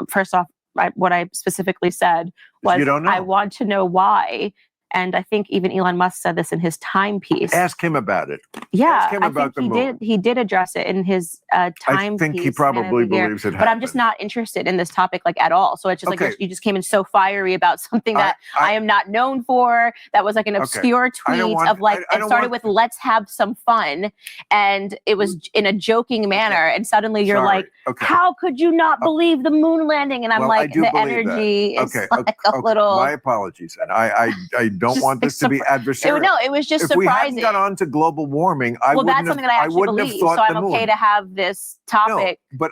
first off, what I specifically said was You don't know. I want to know why. And I think even Elon Musk said this in his timepiece. Ask him about it. Yeah, Ask him I about think the moon. he did address it in his timepiece. I think he Man probably of the Year. believes it But I'm just not interested in this topic like at all. So it's just Okay. like you just came in so fiery about something that I am not known for. That was like an obscure I don't tweet want- of like I it don't started want- with "Let's have some fun," and it was in a joking manner. And suddenly you're Sorry. like, Okay. "How could you not believe the moon landing?" And I'm Well, I like, do the believe that. energy is Okay, like a little. My apologies. And I don't Just want this to be adversarial. No, it was just if we hadn't surprising. got on to global warming, I Well, wouldn't that's something that I have, actually wouldn't believe. have thought So I'm the okay moon. to have this topic. No, but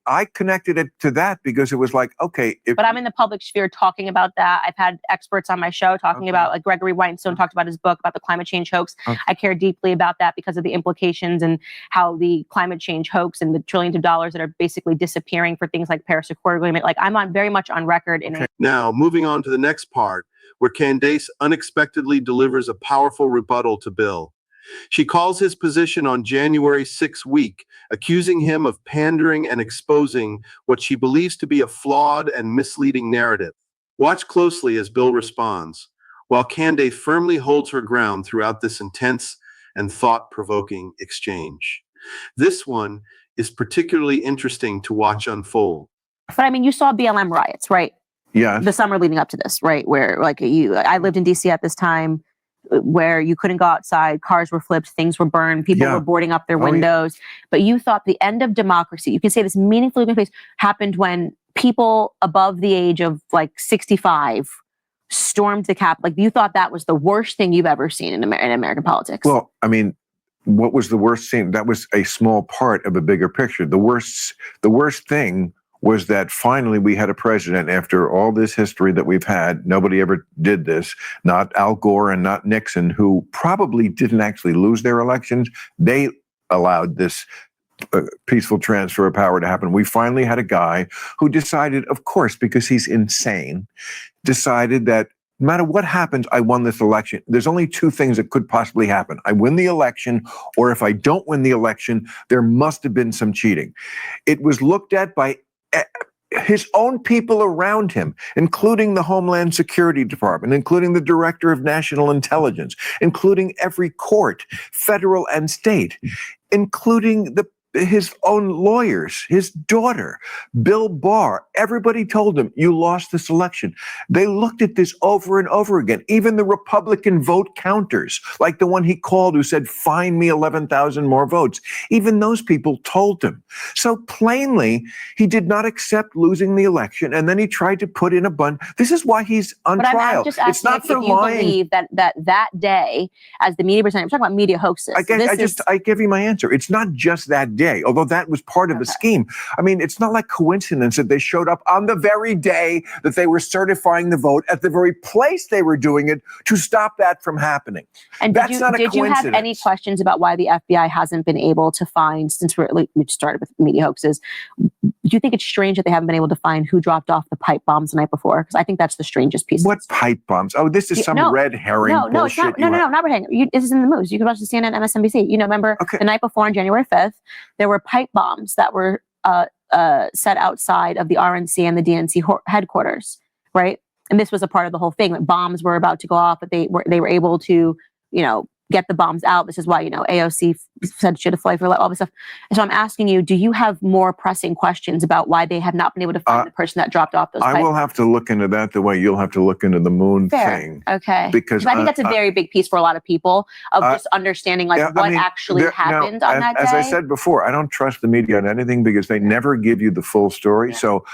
I connected it to that because it was like, okay, if But I'm in the public sphere talking about that. I've had experts on my show talking about, like Gregory Weinstein talked about his book about the climate change hoax. Okay. I care deeply about that because of the implications and how the climate change hoax and the trillions of dollars that are basically disappearing for things like Paris Accord Agreement. Like I'm very much on record in Now, moving on to the next part, where Candace unexpectedly delivers a powerful rebuttal to Bill. She calls his position on January 6 weak, accusing him of pandering and exposing what she believes to be a flawed and misleading narrative. Watch closely as Bill responds, while Candace firmly holds her ground throughout this intense and thought-provoking exchange. This one is particularly interesting to watch unfold. But I mean, you saw BLM riots, right? Yeah. The summer leading up to this, right? Where like I lived in DC at this time. where you couldn't go outside, cars were flipped, things were burned, people Yeah. were boarding up their Oh, yeah. windows. But you thought the end of democracy, you can say this meaningfully place, happened when people above the age of like 65 stormed the Capitol. Like you thought that was the worst thing you've ever seen in American politics. Well, I mean, what was the worst thing? That was a small part of a bigger picture. The worst thing was that finally we had a president after all this history that we've had. Nobody ever did this, not Al Gore and not Nixon, who probably didn't actually lose their elections. They allowed this peaceful transfer of power to happen. We finally had a guy who decided, of course, because he's insane, decided that no matter what happens, I won this election. There's only two things that could possibly happen. I win the election, or if I don't win the election, there must have been some cheating. It was looked at by his own people around him, including the Homeland Security Department, including the Director of National Intelligence, including every court, federal and state, including his own lawyers, his daughter, Bill Barr. Everybody told him, you lost this election. They looked at this over and over again. Even the Republican vote counters, like the one he called who said, find me 11,000 more votes. Even those people told him. So plainly, he did not accept losing the election. And then he tried to put in a bunch. This is why he's on but trial. I'm just asking It's not if for you lying. believe that day, as the media presenter, I'm talking about media hoaxes. I give you my answer. It's not just that day, although that was part of the scheme. I mean, it's not like coincidence that they showed up on the very day that they were certifying the vote at the very place they were doing it to stop that from happening. And That's not a did you have coincidence. any questions about why the FBI hasn't been able to find, since we started with media hoaxes, do you think it's strange that they haven't been able to find who dropped off the pipe bombs the night before? Because I think that's the strangest piece. What pipe bombs? Oh, this is some red herring No, it's bullshit. not. No, not red herring. This is in the news. You can watch the CNN, MSNBC. Remember the night before on January 5th, there were pipe bombs that were set outside of the RNC and the DNC headquarters, right? And this was a part of the whole thing. That bombs were about to go off, but they were able to, get the bombs out. This is why, AOC said should have flight for all this stuff. And so I'm asking you, do you have more pressing questions about why they have not been able to find the person that dropped off those I will have to look into that the way you'll have to look into the moon Fair. thing. Okay. Because I think that's a very big piece for a lot of people of just understanding what actually happened on that day. As I said before, I don't trust the media on anything because they never give you the full story. So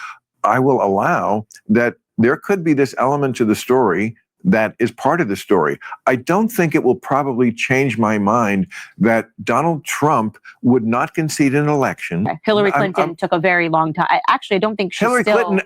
I will allow that there could be this element to the story that is part of the story. I don't think it will probably change my mind that Donald Trump would not concede an election. Hillary Clinton took a very long time. I don't think she's Hillary Clinton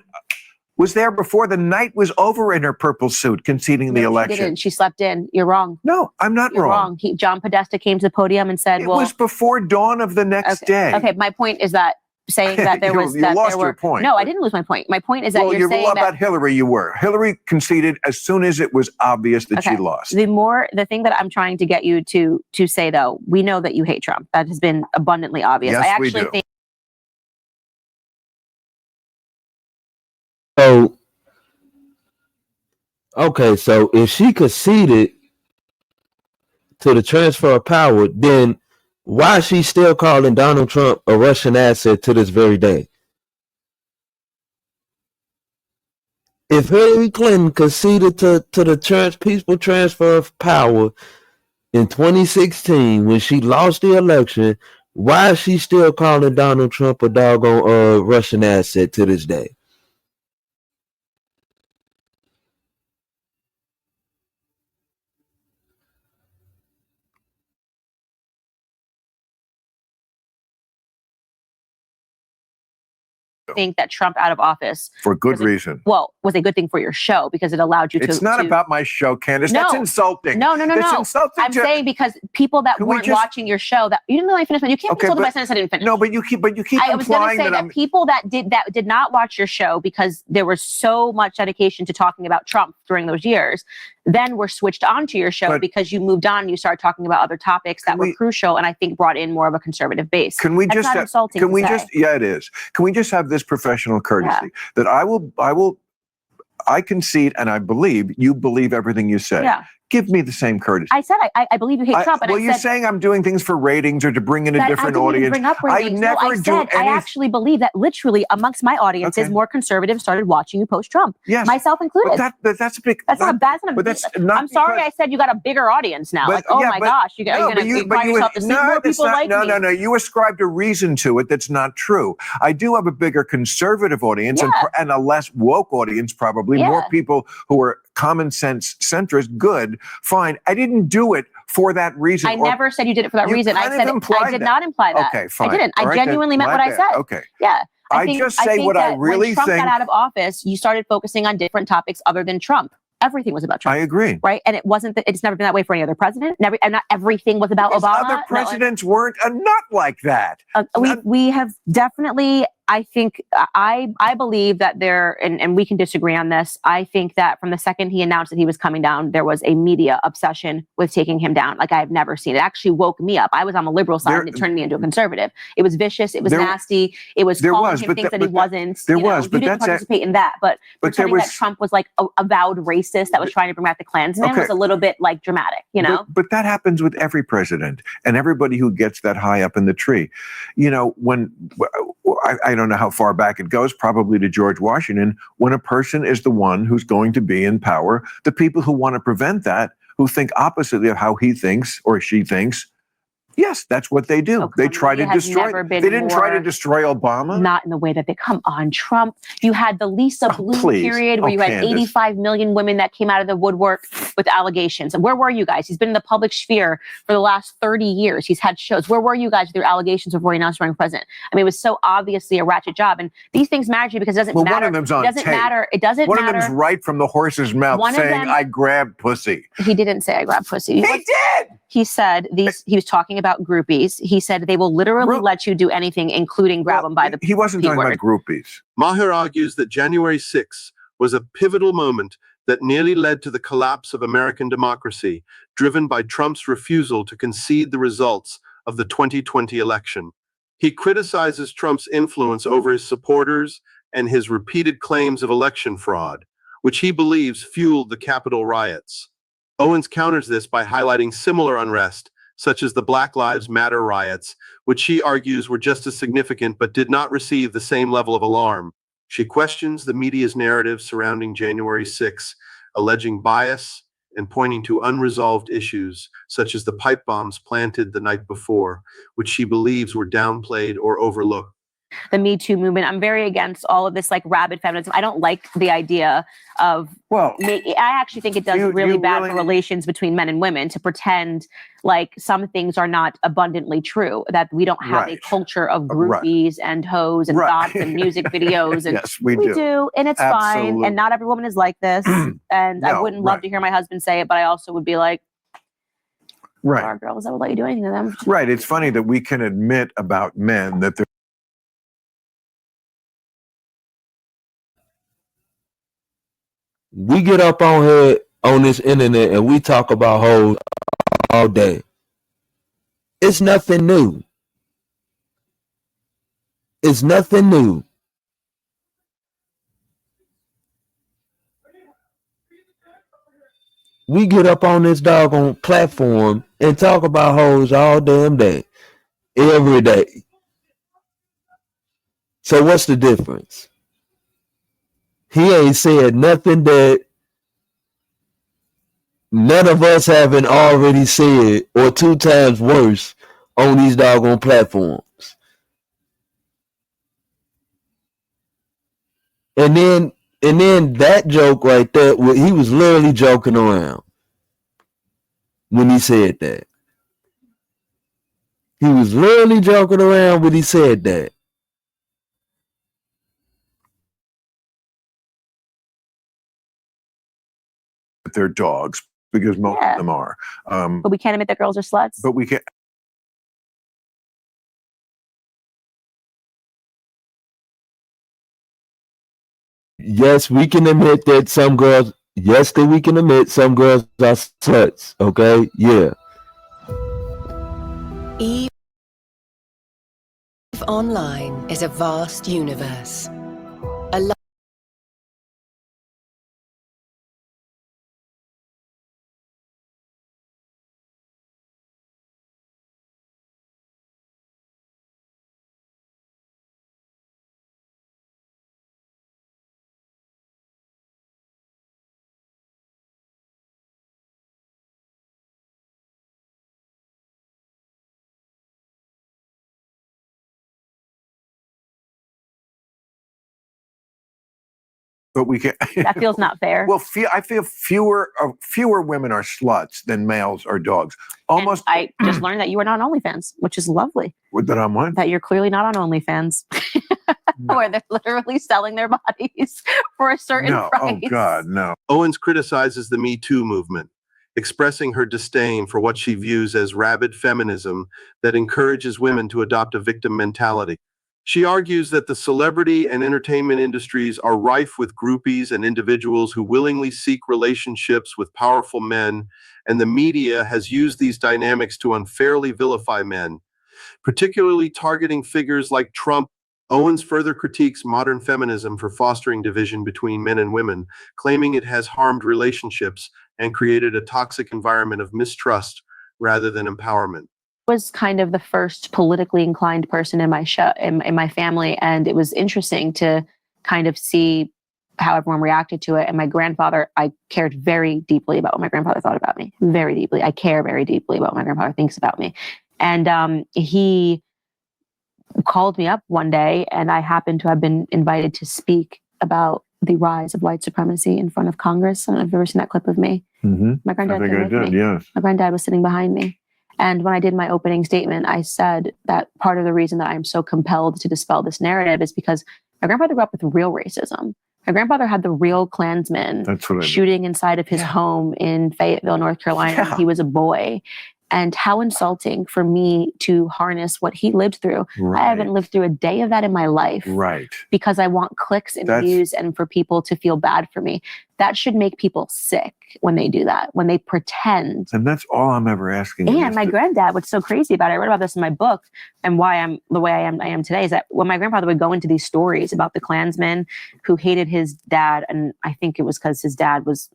was there before the night was over in her purple suit conceding the She election. didn't. She slept in. You're wrong. No, I'm not You're wrong. John Podesta came to the podium and said, It was before dawn of the next day. Okay, my point is that saying that there was You that lost there were your point. No, I didn't lose my point. My point is that Well, you're saying about that Hillary, you were. Hillary conceded as soon as it was obvious that she lost. The thing that I'm trying to get you to say though, we know that you hate Trump. That has been abundantly obvious. Yes, I we actually do. think So, okay, so if she conceded to the transfer of power, then why is she still calling Donald Trump a Russian asset to this very day? If Hillary Clinton conceded to the peaceful transfer of power in 2016 when she lost the election, why is she still calling Donald Trump a doggone Russian asset to this day? think that Trump out of office For good reason. was a good thing for your show because it allowed you to. It's not about my show, Candace. That's insulting. No. It's insulting I'm to- saying because people that Can we weren't just- watching your show, that you didn't let me finish. You can't be Okay, told by a but- sentence I didn't finish. No, but you keep I was going to implying say that people that did not watch your show because there was so much dedication to talking about Trump during those years, then were switched onto your show because you moved on and you started talking about other topics that were crucial and I think brought in more of a conservative base. Can we That's just not insulting can to we say. just yeah, it is. Can we just have this professional courtesy that I concede and I believe you believe everything you say. Yeah. give me the same courtesy. I said I believe you hate Trump, and well, I you're said saying I'm doing things for ratings or to bring in a that different I didn't audience. even bring up ratings. I never I do said I actually believe that literally amongst my audiences, more conservatives started watching you post Trump. Yes, myself included. But that's a big. That's not a bad. I'm sorry, I said you got a bigger audience now. Like, oh my gosh, you got you're gonna find yourself to see more people like me. No. You ascribed a reason to it that's not true. I do have a bigger conservative audience and a less woke audience, probably more people who are common sense centrist. Good, fine. I didn't do it for that reason. I never said you did it for that reason. I said I did not imply that. Okay, fine. I didn't. I genuinely meant what I said. Okay. Yeah. I just say what I really when Trump think. got out of office, you started focusing on different topics other than Trump. Everything was about Trump. I agree. Right? And it wasn't. It's never been that way for any other president. And not everything was about Obama. Other presidents weren't not like that. We have definitely. I think I believe that and we can disagree on this. I think that from the second he announced that he was coming down, there was a media obsession with taking him down like I've never seen. It actually woke me up. I was on the liberal side and it turned me into a conservative. It was vicious. It was nasty. It was calling him things that he wasn't. There you was, but didn't participate in that. But pretending that Trump was like a avowed racist that was trying to bring back the Klansman was a little bit like dramatic, you know? But that happens with every president and everybody who gets that high up in the tree. You know, when I don't know how far back it goes, probably to George Washington, when a person is the one who's going to be in power, the people who want to prevent that, who think oppositely of how he thinks or she thinks, yes, that's what they do. They try to destroy. They didn't try to destroy Obama. Not in the way that they come on Trump. You had the Lisa Bloom period where you had Candace. 85 million women that came out of the woodwork with allegations. And where were you guys? He's been in the public sphere for the last 30 years. He's had shows. Where were you guys with your allegations before he announced running president? I mean, it was so obviously a ratchet job. And these things matter to you because it doesn't matter. One of them's on it doesn't tape. matter. It doesn't One matter. of them's right from the horse's mouth saying, I grabbed pussy. He didn't say I grabbed pussy. He did. He said he was talking about groupies. He said they will literally let you do anything, including grab them by the He wasn't talking about groupies. Maher argues that January 6th was a pivotal moment that nearly led to the collapse of American democracy, driven by Trump's refusal to concede the results of the 2020 election. He criticizes Trump's influence over his supporters and his repeated claims of election fraud, which he believes fueled the Capitol riots. Owens counters this by highlighting similar unrest, such as the Black Lives Matter riots, which she argues were just as significant but did not receive the same level of alarm. She questions the media's narrative surrounding January 6, alleging bias and pointing to unresolved issues, such as the pipe bombs planted the night before, which she believes were downplayed or overlooked. The Me Too movement. I'm very against all of this like rabid feminism. I don't like the idea of, I actually think it does really bad for relations between men and women to pretend like some things are not abundantly true, that we don't have a culture of groupies and hoes and thoughts and music videos. And yes, we do. And it's fine. And not every woman is like this. And I wouldn't love to hear my husband say it, but I also would be like, right. Our girls that will let you do anything to them. Right. It's funny that we can admit about men that they're We get up on here on this internet and we talk about hoes all day. It's nothing new. It's nothing new. We get up on this doggone platform and talk about hoes all damn day. Every day. So what's the difference? He ain't said nothing that none of us haven't already said or 2 times worse on these doggone platforms. And then that joke right there, he was literally joking around when he said that. He was literally joking around when he said that. they're dogs because most of them are. But we can't admit that girls are sluts. But we can. Yes, we can admit that some girls. Yes, that we can admit some girls are sluts. Okay, yeah. EVE Online is a vast universe. A But we can. That feels not fair. Well, I feel fewer women are sluts than males are dogs. Almost. And I just learned that you are not on OnlyFans, which is lovely. That I'm on? That you're clearly not on OnlyFans, where they're literally selling their bodies for a certain No. price. Oh God, no. Owens criticizes the Me Too movement, expressing her disdain for what she views as rabid feminism that encourages women to adopt a victim mentality. She argues that the celebrity and entertainment industries are rife with groupies and individuals who willingly seek relationships with powerful men, and the media has used these dynamics to unfairly vilify men, particularly targeting figures like Trump. Owens further critiques modern feminism for fostering division between men and women, claiming it has harmed relationships and created a toxic environment of mistrust rather than empowerment. Was kind of the first politically inclined person in my show, in my family, and it was interesting to kind of see how everyone reacted to it. And my grandfather, I cared very deeply about what my grandfather thought about me. Very deeply. I care very deeply about what my grandfather thinks about me. And he called me up one day, and I happened to have been invited to speak about the rise of white supremacy in front of Congress. I don't know if you've ever seen that clip of me. Mm-hmm. My granddad I think came I with did. me. Yes. My granddad was sitting behind me. And when I did my opening statement, I said that part of the reason that I'm so compelled to dispel this narrative is because my grandfather grew up with real racism. My grandfather had the real Klansmen That's what I mean. shooting inside of his home in Fayetteville, North Carolina, when he was a boy. And how insulting for me to harness what he lived through. Right. I haven't lived through a day of that in my life. Right. Because I want clicks and views and for people to feel bad for me. That should make people sick when they do that, when they pretend. And that's all I'm ever asking. And my granddad, what's so crazy about it, I wrote about this in my book, and why I'm the way I am today, is that when my grandfather would go into these stories about the Klansmen who hated his dad, and I think it was because his dad was,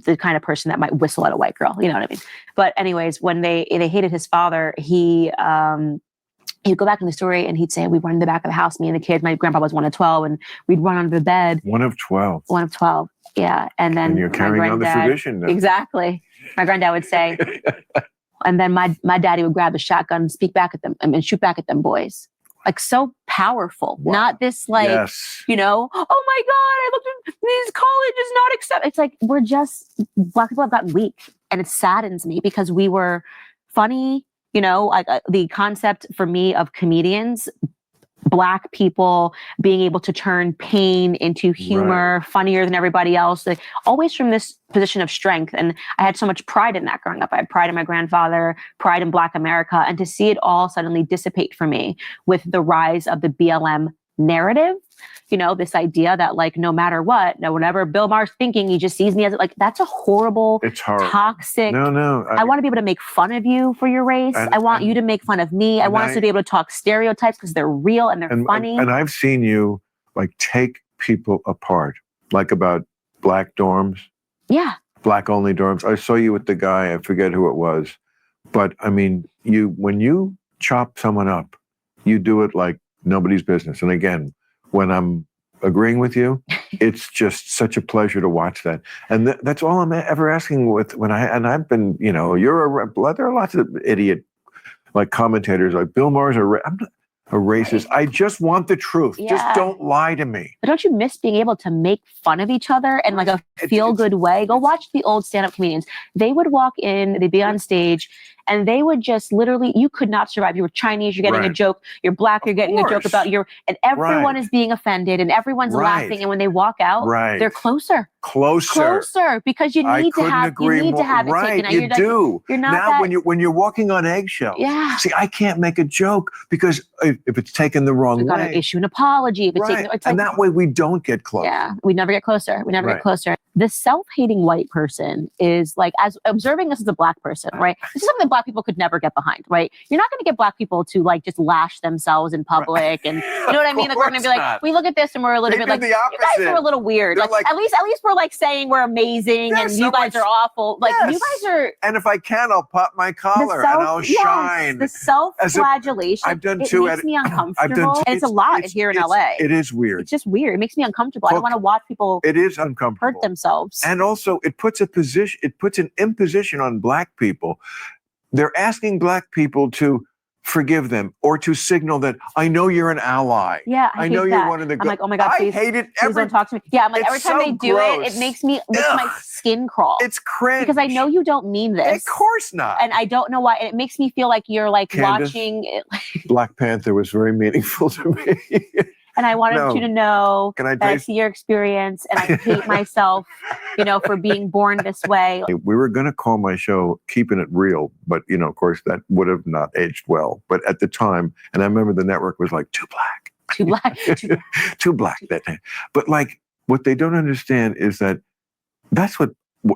the kind of person that might whistle at a white girl, you know what I mean? But anyways, when they hated his father, he'd go back in the story and he'd say, we'd run in the back of the house, me and the kids. My grandpa was 1 of 12, and we'd run under the bed. 1 of 12. 1 of 12. Yeah. And then And you're carrying on the tradition now. Exactly. My granddad would say, and then my daddy would grab the shotgun and speak back at them and shoot back at them boys. Like, so powerful. Wow. Not this like, Yes. oh my God, I looked at these colleges not accept. It's like, Black people have gotten weak, and it saddens me because we were funny, like the concept for me of comedians, Black people being able to turn pain into humor, funnier than everybody else, like always from this position of strength. And I had so much pride in that growing up. I had pride in my grandfather, pride in Black America, and to see it all suddenly dissipate for me with the rise of the BLM narrative, this idea that like, no matter what, whenever Bill Maher's thinking, he just sees me as like, that's a horrible, It's horrible. toxic. No. I want to be able to make fun of you for your race. I want you to make fun of me. I want us to be able to talk stereotypes because they're real and they're funny. And I've seen you like take people apart, like about Black dorms. Yeah. Black only dorms. I saw you with the guy, I forget who it was. But I mean, when you chop someone up, you do it like nobody's business. And again, when I'm agreeing with you, it's just such a pleasure to watch that. And that's all I'm ever asking I've been, there are lots of idiot like commentators like Bill Maher's I'm not a racist. I just want the truth. Yeah. Just don't lie to me. But don't you miss being able to make fun of each other in like a feel-good way? Go watch the old stand-up comedians. They would walk in, they'd be on stage, and they would just literally, you could not survive. You were Chinese, you're getting a joke. You're Black, you're getting a joke about and everyone is being offended and everyone's laughing. And when they walk out, they're closer. Closer, because you need to have it taken. You do. You're not now that, when you're walking on eggshells. Yeah. See, I can't make a joke because if it's taken the wrong you way. gotta issue an apology. If it's taken, it's and like, that way we don't get close. yeah, we never get closer. We never get closer. The self-hating white person is like, as observing this as a Black person, right? This is something that Black people could never get behind, right? You're not going to get Black people to like just lash themselves in public, and you know what I mean? Like, we're going to be like, we look at this and we're a little bit like, you guys are a little weird. Like, at least we're like saying we're amazing and you guys are awful. Like, you guys are. And if I can, I'll pop my collar and I'll shine. The self-flagellation. I've done it two. Makes me uncomfortable. And it's a lot here in LA. It is weird. It's just weird. It makes me uncomfortable. I don't want to watch people. It is uncomfortable. Hurt themselves. And also it puts an imposition on Black people. They're asking Black people to forgive them or to signal that I know you're an ally. Yeah, I know hate you're that. one of the I'm like, oh my God, I please, hate it please don't talk to me. Yeah, I'm like, every it's time so they do it, gross. it makes my skin crawl. It's cringe. Because I know you don't mean this. Of course not. And I don't know why. And it makes me feel like you're like Candace, watching it. Black Panther was very meaningful to me. And I wanted No. you to know Can I that I taste- see your experience and I hate myself, for being born this way. We were going to call my show Keeping It Real, but, of course, that would have not aged well. But at the time, and I remember the network was like, too black. Too black. Too black that day. But like, what they don't understand is that that's what,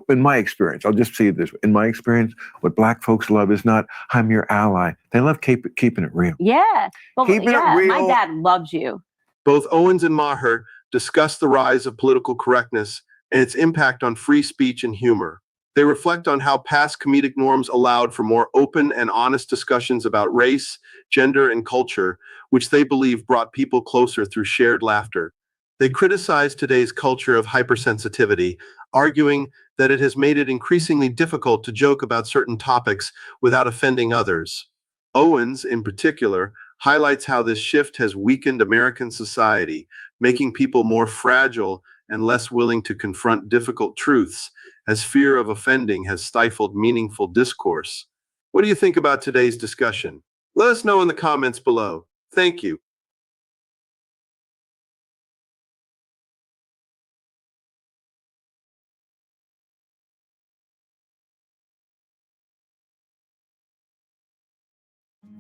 in my experience, I'll just say it this way. In my experience, what black folks love is not, I'm your ally. They love keeping it real. Yeah. Well, Keeping it yeah, real. my dad loves you. Both Owens and Maher discuss the rise of political correctness and its impact on free speech and humor. They reflect on how past comedic norms allowed for more open and honest discussions about race, gender, and culture, which they believe brought people closer through shared laughter. They criticize today's culture of hypersensitivity, arguing that it has made it increasingly difficult to joke about certain topics without offending others. Owens, in particular, highlights how this shift has weakened American society, making people more fragile and less willing to confront difficult truths, as fear of offending has stifled meaningful discourse. What do you think about today's discussion? Let us know in the comments below. Thank you.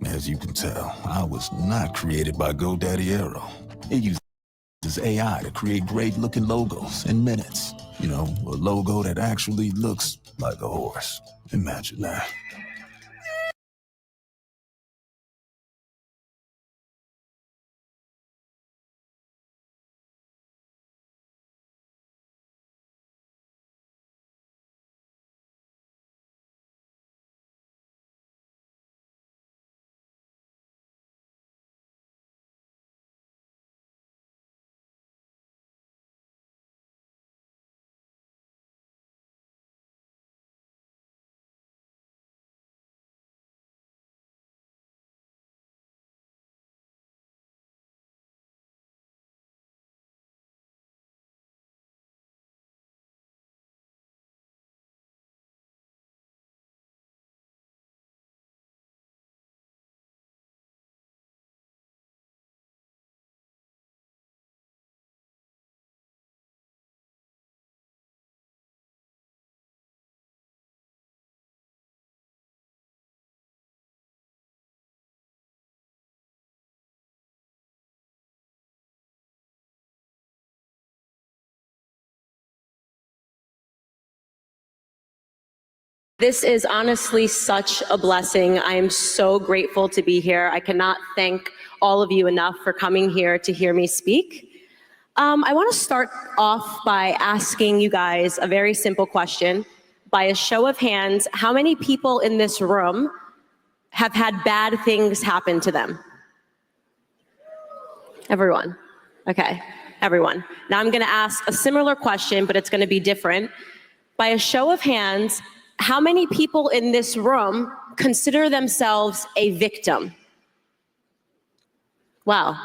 As you can tell, I was not created by GoDaddy Aero. It uses AI to create great-looking logos in minutes. A logo that actually looks like a horse. Imagine that. This is honestly such a blessing. I am so grateful to be here. I cannot thank all of you enough for coming here to hear me speak. I want to start off by asking you guys a very simple question. By a show of hands, how many people in this room have had bad things happen to them? Everyone. Okay, everyone. Now I'm going to ask a similar question, but it's going to be different. By a show of hands, how many people in this room consider themselves a victim? Wow,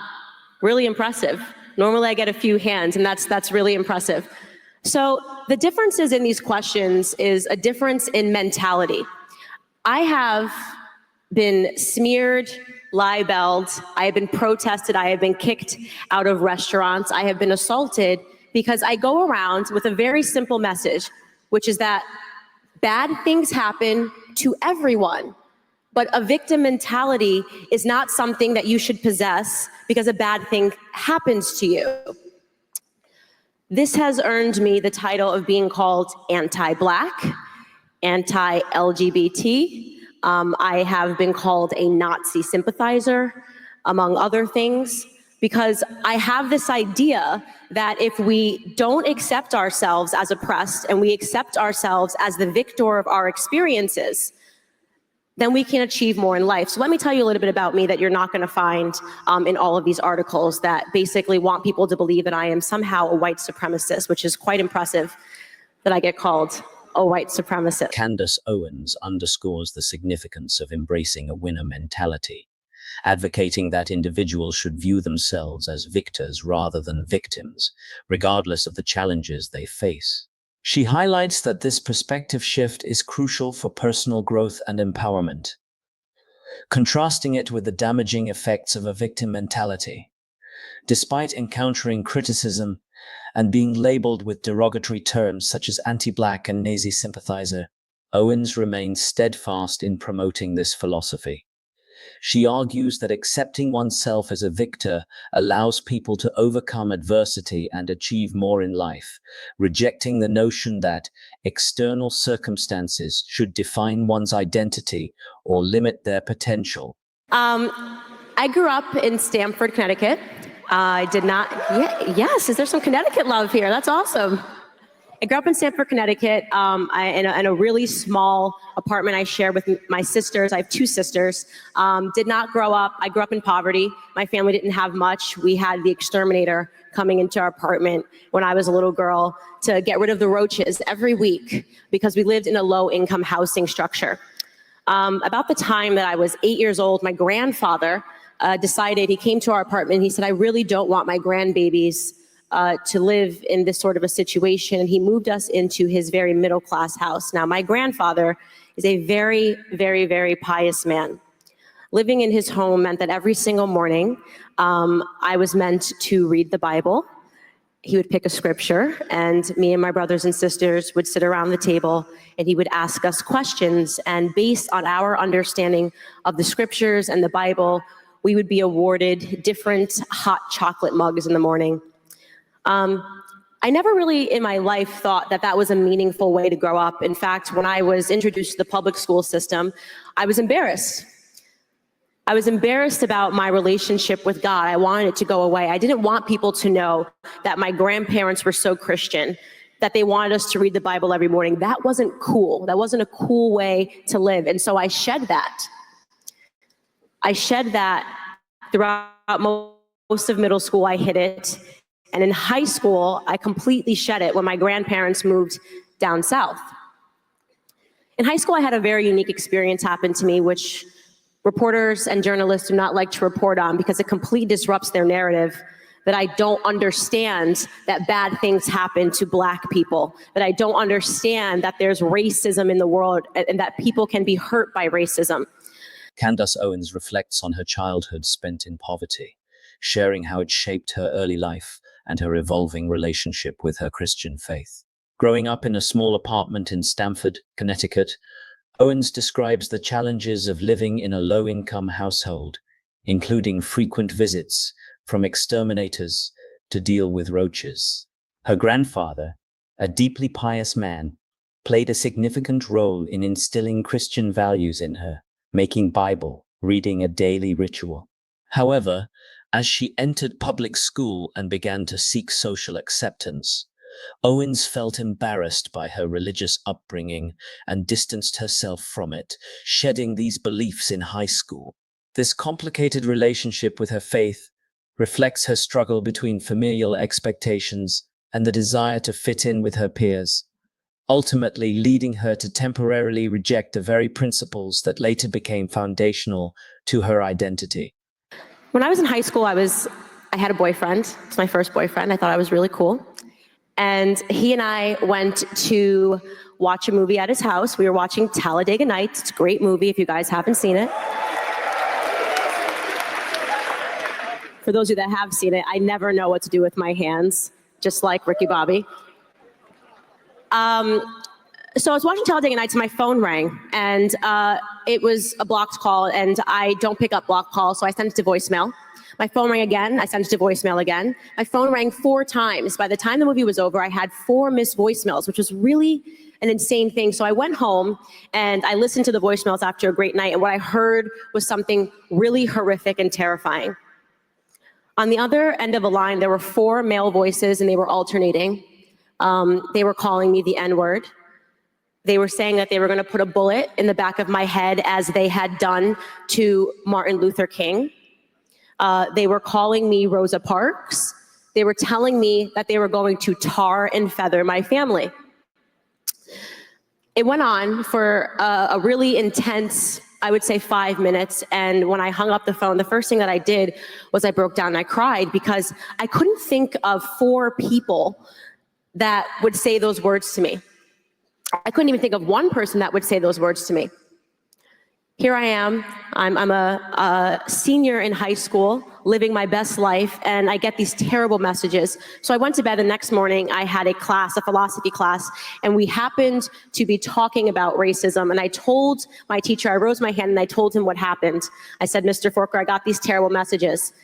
really impressive. Normally I get a few hands, and that's really impressive. So the differences in these questions is a difference in mentality. I have been smeared, libeled, I have been protested, I have been kicked out of restaurants, I have been assaulted because I go around with a very simple message, which is that bad things happen to everyone, but a victim mentality is not something that you should possess because a bad thing happens to you. This has earned me the title of being called anti-Black, anti-LGBT. I have been called a Nazi sympathizer, among other things, because I have this idea that if we don't accept ourselves as oppressed and we accept ourselves as the victor of our experiences, then we can achieve more in life. So let me tell you a little bit about me that you're not going to find in all of these articles that basically want people to believe that I am somehow a white supremacist, which is quite impressive that I get called a white supremacist. Candace Owens underscores the significance of embracing a winner mentality advocating that individuals should view themselves as victors rather than victims, regardless of the challenges they face. She highlights that this perspective shift is crucial for personal growth and empowerment, contrasting it with the damaging effects of a victim mentality. Despite encountering criticism and being labeled with derogatory terms such as anti-Black and Nazi sympathizer, Owens remains steadfast in promoting this philosophy. She argues that accepting oneself as a victor allows people to overcome adversity and achieve more in life, rejecting the notion that external circumstances should define one's identity or limit their potential. I grew up in Stamford, Connecticut. I did not, yes, is there some Connecticut love here? That's awesome. I grew up in Stamford, Connecticut, in a really small apartment I share with my sisters. I have two sisters. Did not grow up, I grew up in poverty. My family didn't have much. We had the exterminator coming into our apartment when I was a little girl to get rid of the roaches every week because we lived in a low-income housing structure. About the time that I was 8 years old, my grandfather decided, he came to our apartment, he said, I really don't want my grandbabies to live in this sort of a situation. And he moved us into his very middle-class house. Now, my grandfather is a very, very, very pious man. Living in his home meant that every single morning, I was meant to read the Bible. He would pick a scripture, and me and my brothers and sisters would sit around the table, and he would ask us questions. And based on our understanding of the scriptures and the Bible, we would be awarded different hot chocolate mugs in the morning. I never really in my life thought that that was a meaningful way to grow up. In fact, when I was introduced to the public school system, I was embarrassed. I was embarrassed about my relationship with God. I wanted it to go away. I didn't want people to know that my grandparents were so Christian, that they wanted us to read the Bible every morning. That wasn't cool. That wasn't a cool way to live. And so I shed that. I shed that throughout most of middle school. I hid it. And in high school, I completely shed it when my grandparents moved down south. In high school, I had a very unique experience happen to me, which reporters and journalists do not like to report on because it completely disrupts their narrative, that I don't understand that bad things happen to Black people, that I don't understand that there's racism in the world and that people can be hurt by racism. Candace Owens reflects on her childhood spent in poverty, sharing how it shaped her early life and her evolving relationship with her Christian faith. Growing up in a small apartment in Stamford, Connecticut, Owens describes the challenges of living in a low-income household, including frequent visits from exterminators to deal with roaches. Her grandfather, a deeply pious man, played a significant role in instilling Christian values in her, making Bible reading a daily ritual. However, as she entered public school and began to seek social acceptance, Owens felt embarrassed by her religious upbringing and distanced herself from it, shedding these beliefs in high school. This complicated relationship with her faith reflects her struggle between familial expectations and the desire to fit in with her peers, ultimately leading her to temporarily reject the very principles that later became foundational to her identity. When I was in high school, I had a boyfriend. It's my first boyfriend. I thought I was really cool. And he and I went to watch a movie at his house. We were watching Talladega Nights. It's a great movie if you guys haven't seen it. For those of you that have seen it, I never know what to do with my hands, just like Ricky Bobby. So I was watching Talladega Nights and my phone rang, and it was a blocked call, and I don't pick up blocked calls, so I sent it to voicemail. My phone rang again, I sent it to voicemail again. My phone rang 4 times. By the time the movie was over, I had 4 missed voicemails, which was really an insane thing. So I went home and I listened to the voicemails after a great night, and what I heard was something really horrific and terrifying. On the other end of the line, there were 4 male voices, and they were alternating. They were calling me the N-word. They were saying that they were going to put a bullet in the back of my head as they had done to Martin Luther King. They were calling me Rosa Parks. They were telling me that they were going to tar and feather my family. It went on for a really intense I would say 5 minutes. And when I hung up the phone, the first thing that I did was I broke down and I cried because I couldn't think of 4 people that would say those words to me. I couldn't even think of one person that would say those words to me. Here I am, I'm a senior in high school, living my best life, and I get these terrible messages. So I went to bed the next morning, I had a class, a philosophy class, and we happened to be talking about racism. And I told my teacher, I rose my hand and I told him what happened. I said, Mr. Forker, I got these terrible messages.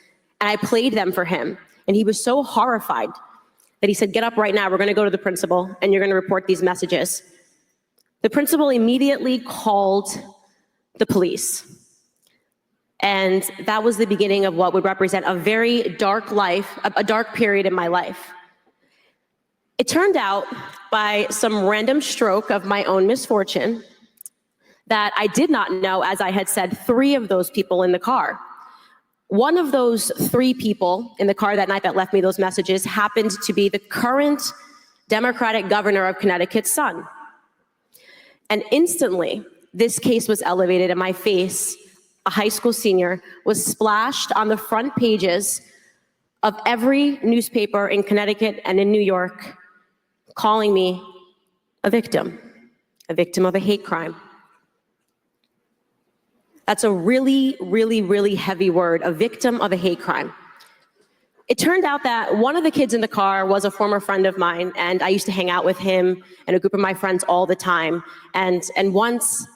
And I played them for him. And he was so horrified that he said, get up right now, we're gonna go to the principal and you're gonna report these messages. The principal immediately called the police. And that was the beginning of what would represent a very dark life, a dark period in my life. It turned out, by some random stroke of my own misfortune, that I did not know, as I had said, 3 of those people in the car. One of those 3 people in the car that night that left me those messages happened to be the current Democratic governor of Connecticut's son. And instantly, this case was elevated and my face, a high school senior, was splashed on the front pages of every newspaper in Connecticut and in New York, calling me a victim of a hate crime. That's a really, really, really heavy word, a victim of a hate crime. It turned out that one of the kids in the car was a former friend of mine, and I used to hang out with him and a group of my friends all the time. And once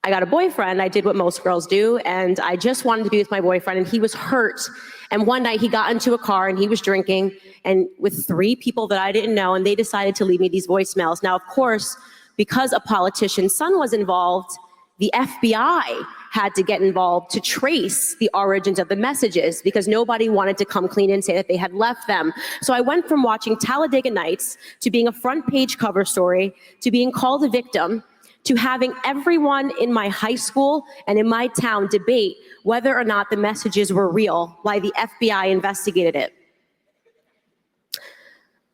I got a boyfriend, I did what most girls do, and I just wanted to be with my boyfriend, and he was hurt. And one night he got into a car and he was drinking, and with 3 people that I didn't know, and they decided to leave me these voicemails. Now, of course, because a politician's son was involved, the FBI had to get involved to trace the origins of the messages because nobody wanted to come clean and say that they had left them. So I went from watching Talladega Nights to being a front page cover story to being called a victim to having everyone in my high school and in my town debate whether or not the messages were real, why the FBI investigated it.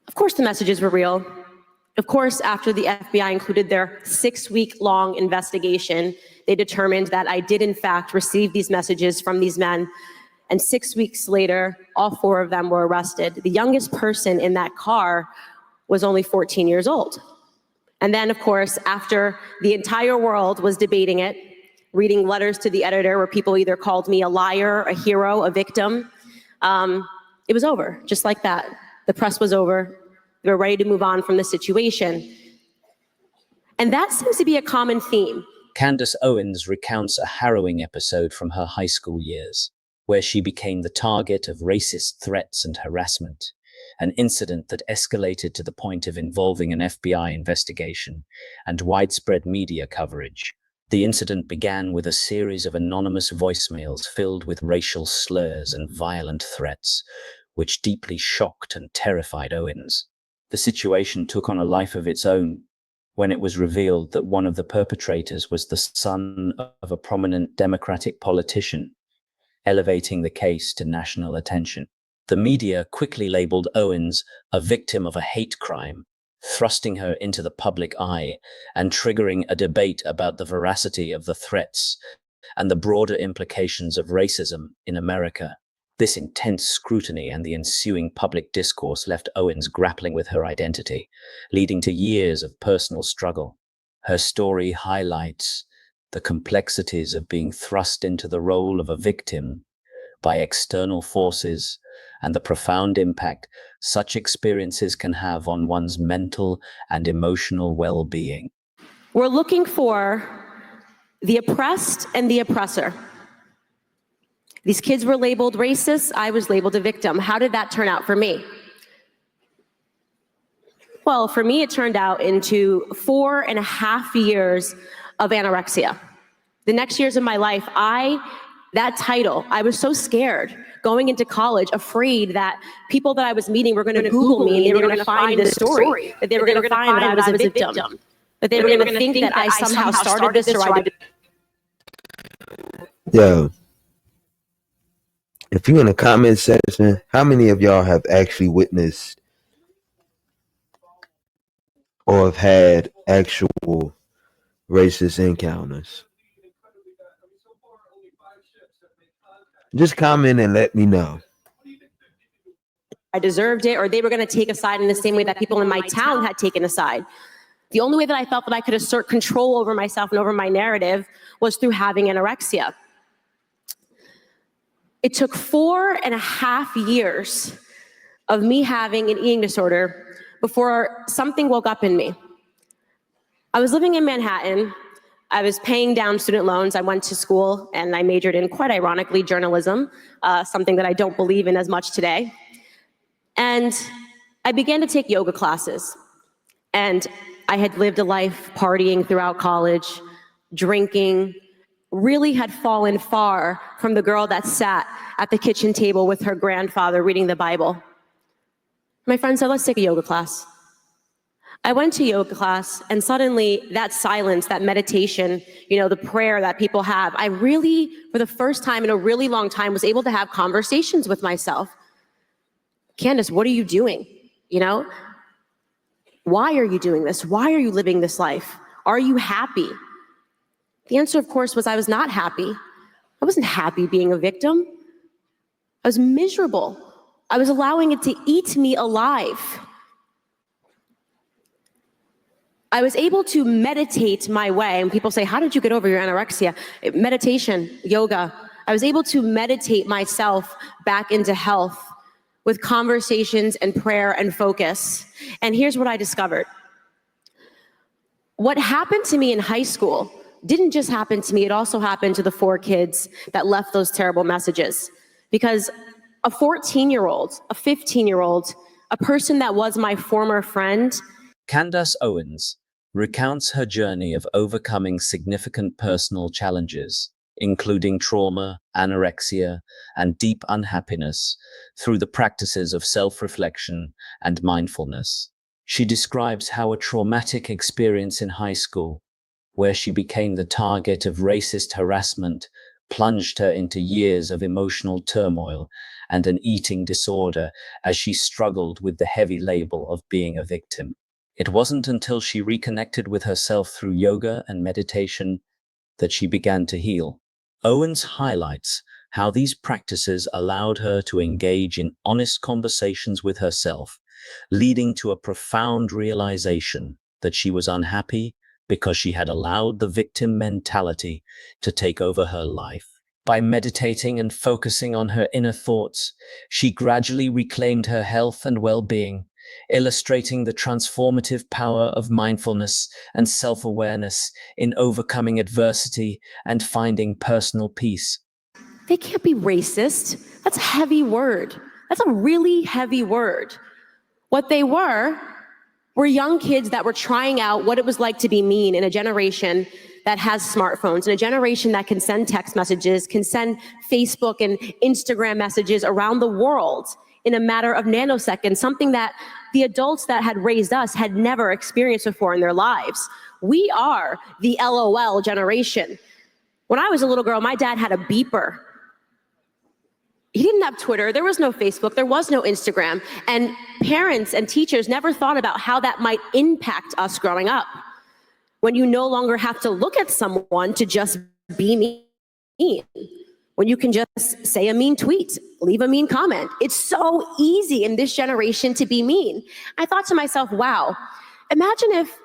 Of course the messages were real. Of course, after the FBI included their 6-week-long investigation, they determined that I did in fact receive these messages from these men. And 6 weeks later, all 4 of them were arrested. The youngest person in that car was only 14 years old. And then, of course, after the entire world was debating it, reading letters to the editor where people either called me a liar, a hero, a victim, it was over, just like that. The press was over. They were ready to move on from the situation. And that seems to be a common theme. Candace Owens recounts a harrowing episode from her high school years, where she became the target of racist threats and harassment, an incident that escalated to the point of involving an FBI investigation and widespread media coverage. The incident began with a series of anonymous voicemails filled with racial slurs and violent threats, which deeply shocked and terrified Owens. The situation took on a life of its own when it was revealed that one of the perpetrators was the son of a prominent Democratic politician, elevating the case to national attention. The media quickly labeled Owens a victim of a hate crime, thrusting her into the public eye and triggering a debate about the veracity of the threats and the broader implications of racism in America. This intense scrutiny and the ensuing public discourse left Owens grappling with her identity, leading to years of personal struggle. Her story highlights the complexities of being thrust into the role of a victim by external forces and the profound impact such experiences can have on one's mental and emotional well-being. We're looking for the oppressed and the oppressor. These kids were labeled racist. I was labeled a victim. How did that turn out for me? Well, for me, it turned out into 4.5 years of anorexia. The next years of my life, that title, I was so scared going into college, afraid that people that I was meeting were going to Google me and they were going to find this story, that they were going to find that I was a victim, that they were going to think that I somehow started this or I did. Yo, if you're in the comment section, how many of y'all have actually witnessed or have had actual racist encounters? Just comment and let me know. I deserved it, or they were going to take a side in the same way that people in my town had taken a side. The only way that I felt that I could assert control over myself and over my narrative was through having anorexia. It took 4.5 years of me having an eating disorder before something woke up in me. I was living in Manhattan. I was paying down student loans. I went to school and I majored in, quite ironically, journalism, something that I don't believe in as much today. And I began to take yoga classes. And I had lived a life partying throughout college, drinking, really had fallen far from the girl that sat at the kitchen table with her grandfather reading the Bible. My friend said, let's take a yoga class. I went to yoga class, and suddenly that silence, that meditation, the prayer that people have, I really, for the first time in a really long time, was able to have conversations with myself. Candace, what are you doing? Why are you doing this? Why are you living this life? Are you happy? The answer, of course, was I was not happy. I wasn't happy being a victim. I was miserable. I was allowing it to eat me alive. I was able to meditate my way, and people say, how did you get over your anorexia? Meditation, yoga. I was able to meditate myself back into health with conversations and prayer and focus. And here's what I discovered. What happened to me in high school didn't just happen to me, it also happened to the 4 kids that left those terrible messages. Because a 14-year-old, a 15-year-old, a person that was my former friend. Candace Owens recounts her journey of overcoming significant personal challenges, including trauma, anorexia, and deep unhappiness, through the practices of self-reflection and mindfulness. She describes how a traumatic experience in high school, where she became the target of racist harassment, plunged her into years of emotional turmoil and an eating disorder as she struggled with the heavy label of being a victim. It wasn't until she reconnected with herself through yoga and meditation that she began to heal. Owens highlights how these practices allowed her to engage in honest conversations with herself, leading to a profound realization that she was unhappy because she had allowed the victim mentality to take over her life. By meditating and focusing on her inner thoughts, she gradually reclaimed her health and well-being, illustrating the transformative power of mindfulness and self-awareness in overcoming adversity and finding personal peace. They can't be racist. That's a heavy word. That's a really heavy word. What they were young kids that were trying out what it was like to be mean in a generation that has smartphones, in a generation that can send text messages, can send Facebook and Instagram messages around the world in a matter of nanoseconds, something that the adults that had raised us had never experienced before in their lives. We are the LOL generation. When I was a little girl, my dad had a beeper. He didn't have Twitter, there was no Facebook, there was no Instagram, and parents and teachers never thought about how that might impact us growing up. When you no longer have to look at someone to just be mean, when you can just say a mean tweet, leave a mean comment. It's so easy in this generation to be mean. I thought to myself, wow, imagine if,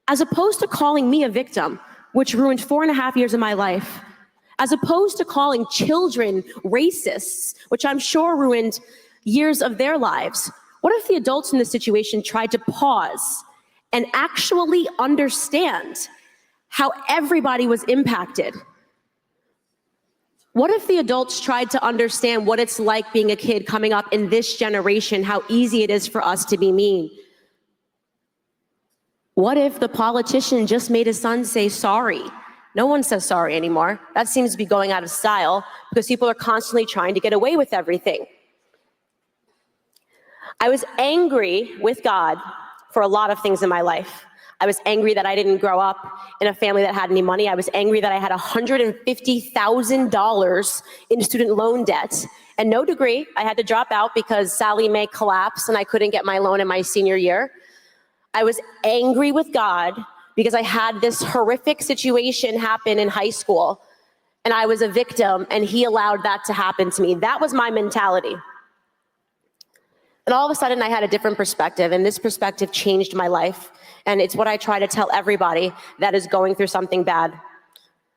as opposed to calling me a victim, which ruined 4.5 years of my life, as opposed to calling children racists, which I'm sure ruined years of their lives, what if the adults in this situation tried to pause and actually understand how everybody was impacted? What if the adults tried to understand what it's like being a kid coming up in this generation, how easy it is for us to be mean? What if the politician just made his son say sorry? No one says sorry anymore. That seems to be going out of style because people are constantly trying to get away with everything. I was angry with God for a lot of things in my life. I was angry that I didn't grow up in a family that had any money. I was angry that I had $150,000 in student loan debt and no degree. I had to drop out because Sallie Mae collapsed and I couldn't get my loan in my senior year. I was angry with God because I had this horrific situation happen in high school and I was a victim and he allowed that to happen to me. That was my mentality. And all of a sudden I had a different perspective, and this perspective changed my life. And it's what I try to tell everybody that is going through something bad.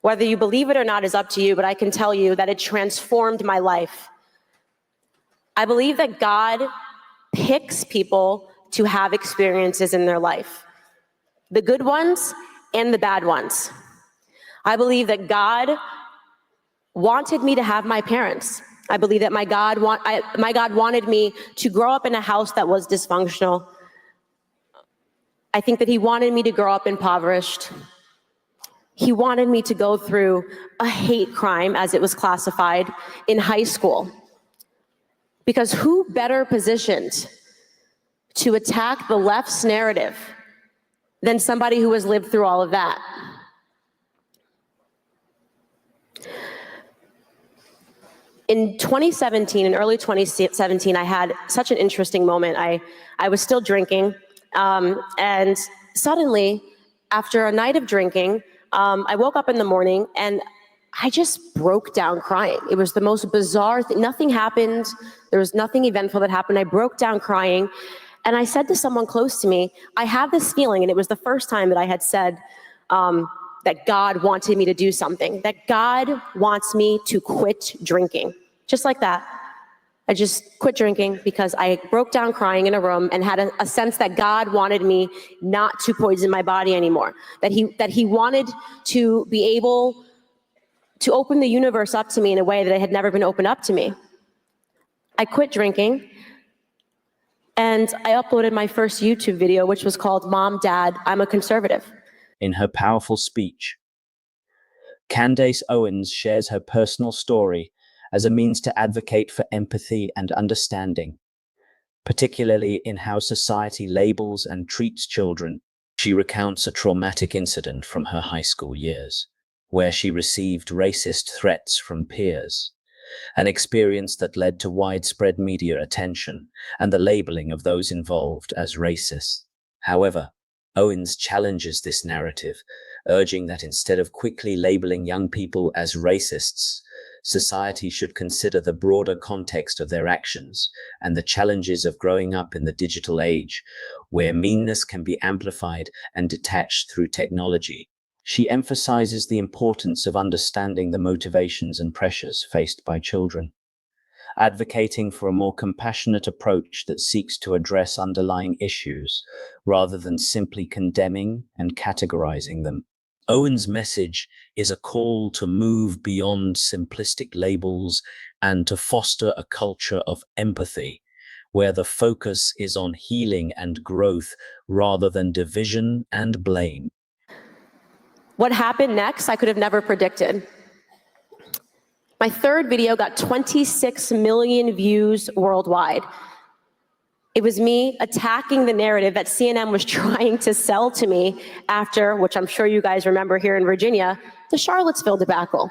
Whether you believe it or not is up to you, but I can tell you that it transformed my life. I believe that God picks people to have experiences in their life, the good ones and the bad ones. I believe that God wanted me to have my parents. I believe that my God wanted me to grow up in a house that was dysfunctional. I think that he wanted me to grow up impoverished. He wanted me to go through a hate crime, as it was classified, in high school. Because who better positioned to attack the left's narrative than somebody who has lived through all of that? In 2017, in early 2017, I had such an interesting moment. I was still drinking, and suddenly, after a night of drinking, I woke up in the morning and I just broke down crying. It was the most bizarre thing. Nothing happened. There was nothing eventful that happened. I broke down crying, and I said to someone close to me, I have this feeling, and it was the first time that I had said that God wanted me to do something, that God wants me to quit drinking. Just like that. I just quit drinking because I broke down crying in a room and had a sense that God wanted me not to poison my body anymore, that he wanted to be able to open the universe up to me in a way that it had never been opened up to me. I quit drinking, and I uploaded my first YouTube video, which was called Mom, Dad, I'm a Conservative. In her powerful speech, Candace Owens shares her personal story as a means to advocate for empathy and understanding, particularly in how society labels and treats children. She recounts a traumatic incident from her high school years, where she received racist threats from peers, an experience that led to widespread media attention and the labeling of those involved as racist. However, Owens challenges this narrative, urging that instead of quickly labeling young people as racists, society should consider the broader context of their actions and the challenges of growing up in the digital age, where meanness can be amplified and detached through technology. She emphasizes the importance of understanding the motivations and pressures faced by children, advocating for a more compassionate approach that seeks to address underlying issues rather than simply condemning and categorizing them. Owens' message is a call to move beyond simplistic labels and to foster a culture of empathy, where the focus is on healing and growth rather than division and blame. What happened next, I could have never predicted. My third video got 26 million views worldwide. It was me attacking the narrative that CNN was trying to sell to me after, which I'm sure you guys remember here in Virginia, the Charlottesville debacle.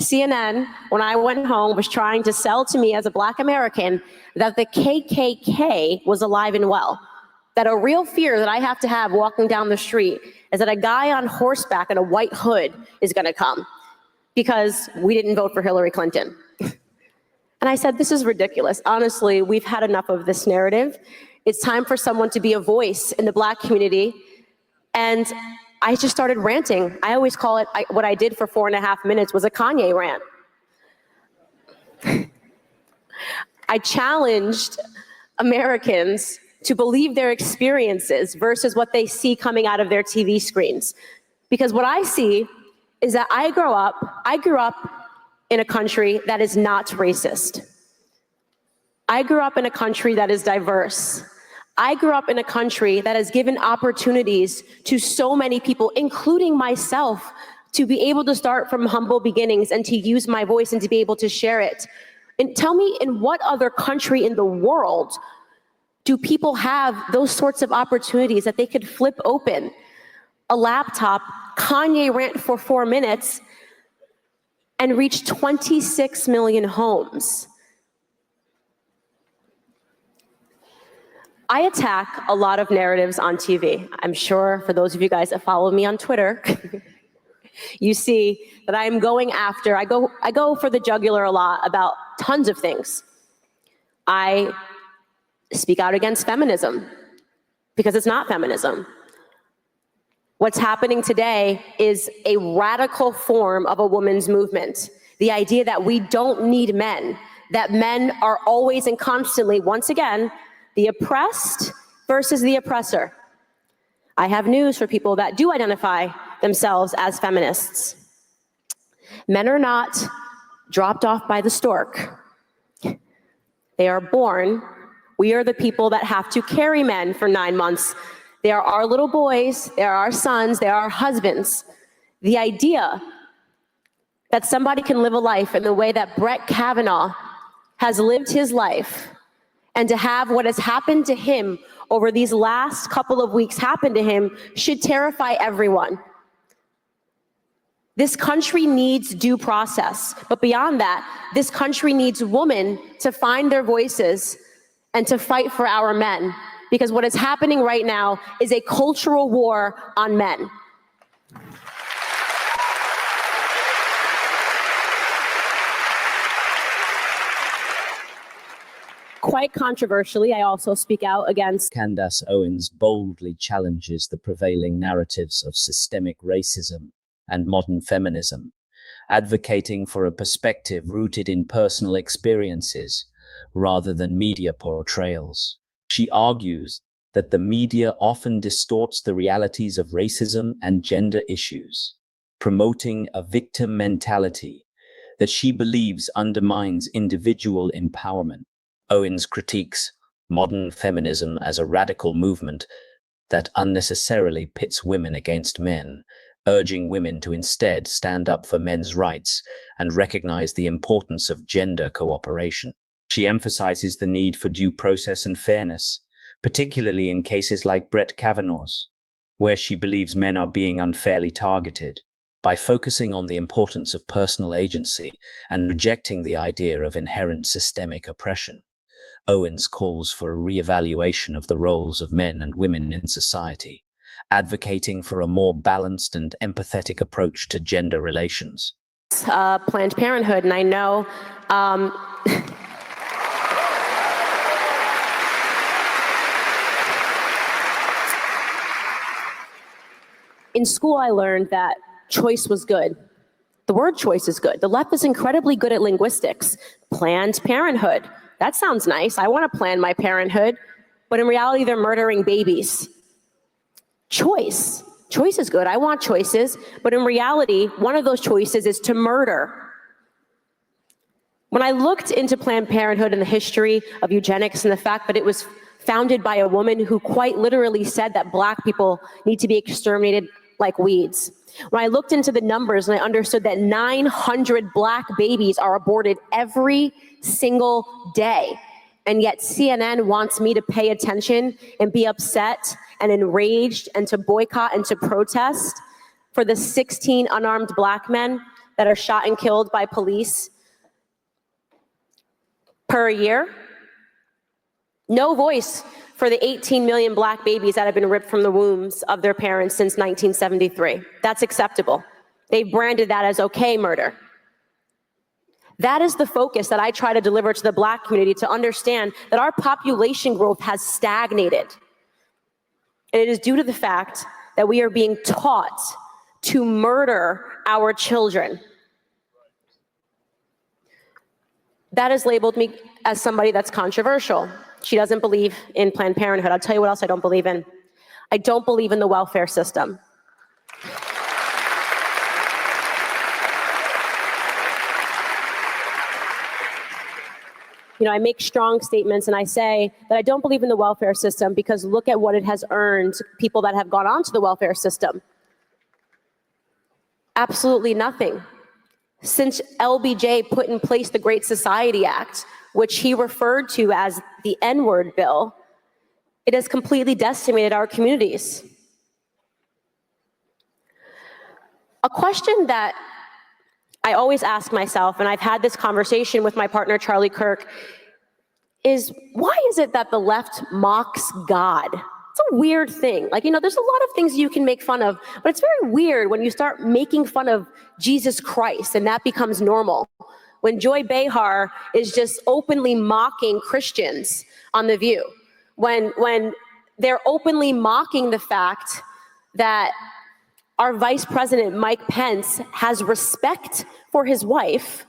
CNN, when I went home, was trying to sell to me as a Black American that the KKK was alive and well. That a real fear that I have to have walking down the street is that a guy on horseback in a white hood is gonna come because we didn't vote for Hillary Clinton. And I said, this is ridiculous. Honestly, we've had enough of this narrative. It's time for someone to be a voice in the Black community. And I just started ranting. I always call it, what I did for 4.5 minutes was a Kanye rant. I challenged Americans to believe their experiences versus what they see coming out of their TV screens. Because what I see is that I grew up in a country that is not racist. I grew up in a country that is diverse. I grew up in a country that has given opportunities to so many people, including myself, to be able to start from humble beginnings and to use my voice and to be able to share it. And tell me, in what other country in the world do people have those sorts of opportunities that they could flip open a laptop, Kanye rant for 4 minutes, and reach 26 million homes? I attack a lot of narratives on TV. I'm sure for those of you guys that follow me on Twitter, you see that I am going after, I go for the jugular a lot about tons of things. I speak out against feminism because it's not feminism. What's happening today is a radical form of a women's movement. The idea that we don't need men, that men are always and constantly, once again, the oppressed versus the oppressor. I have news for people that do identify themselves as feminists. Men are not dropped off by the stork. They are born. We are the people that have to carry men for 9 months. They are our little boys, they are our sons, they are our husbands. The idea that somebody can live a life in the way that Brett Kavanaugh has lived his life, and to have what has happened to him over these last couple of weeks happen to him should terrify everyone. This country needs due process, but beyond that, this country needs women to find their voices and to fight for our men. Because what is happening right now is a cultural war on men. Quite controversially, I also speak out against. Candace Owens boldly challenges the prevailing narratives of systemic racism and modern feminism, advocating for a perspective rooted in personal experiences rather than media portrayals. She argues that the media often distorts the realities of racism and gender issues, promoting a victim mentality that she believes undermines individual empowerment. Owens critiques modern feminism as a radical movement that unnecessarily pits women against men, urging women to instead stand up for men's rights and recognize the importance of gender cooperation. She emphasizes the need for due process and fairness, particularly in cases like Brett Kavanaugh's, where she believes men are being unfairly targeted. By focusing on the importance of personal agency and rejecting the idea of inherent systemic oppression, Owens calls for a re-evaluation of the roles of men and women in society, advocating for a more balanced and empathetic approach to gender relations. Planned Parenthood, and I know in school, I learned that choice was good. The word choice is good. The left is incredibly good at linguistics. Planned Parenthood. That sounds nice. I want to plan my parenthood. But in reality, they're murdering babies. Choice. Choice is good. I want choices. But in reality, one of those choices is to murder. When I looked into Planned Parenthood and the history of eugenics and the fact that it was founded by a woman who quite literally said that Black people need to be exterminated like weeds. When I looked into the numbers and I understood that 900 Black babies are aborted every single day, and yet CNN wants me to pay attention and be upset and enraged and to boycott and to protest for the 16 unarmed Black men that are shot and killed by police per year. No voice for the 18 million Black babies that have been ripped from the wombs of their parents since 1973. That's acceptable. They've branded that as okay murder. That is the focus that I try to deliver to the Black community, to understand that our population growth has stagnated. And it is due to the fact that we are being taught to murder our children. That has labeled me as somebody that's controversial. She doesn't believe in Planned Parenthood. I'll tell you what else I don't believe in. I don't believe in the welfare system. You know, I make strong statements and I say that I don't believe in the welfare system because look at what it has earned people that have gone onto the welfare system. Absolutely nothing. Since LBJ put in place the Great Society Act, which he referred to as the N-word bill, it has completely decimated our communities. A question that I always ask myself, and I've had this conversation with my partner, Charlie Kirk, is why is it that the left mocks God? It's a weird thing. Like, there's a lot of things you can make fun of, but it's very weird when you start making fun of Jesus Christ and that becomes normal. When Joy Behar is just openly mocking Christians on The View, when they're openly mocking the fact that our Vice President Mike Pence has respect for his wife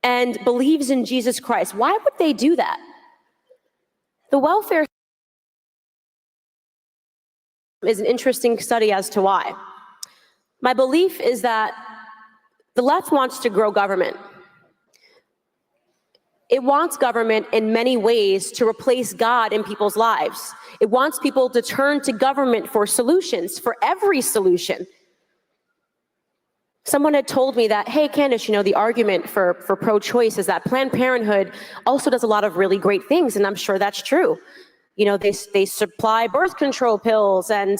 and believes in Jesus Christ. Why would they do that? The welfare is an interesting study as to why. My belief is that the left wants to grow government. It wants government in many ways to replace God in people's lives. It wants people to turn to government for solutions, for every solution. Someone had told me that, hey, Candace, the argument for pro-choice is that Planned Parenthood also does a lot of really great things, and I'm sure that's true. They supply birth control pills, and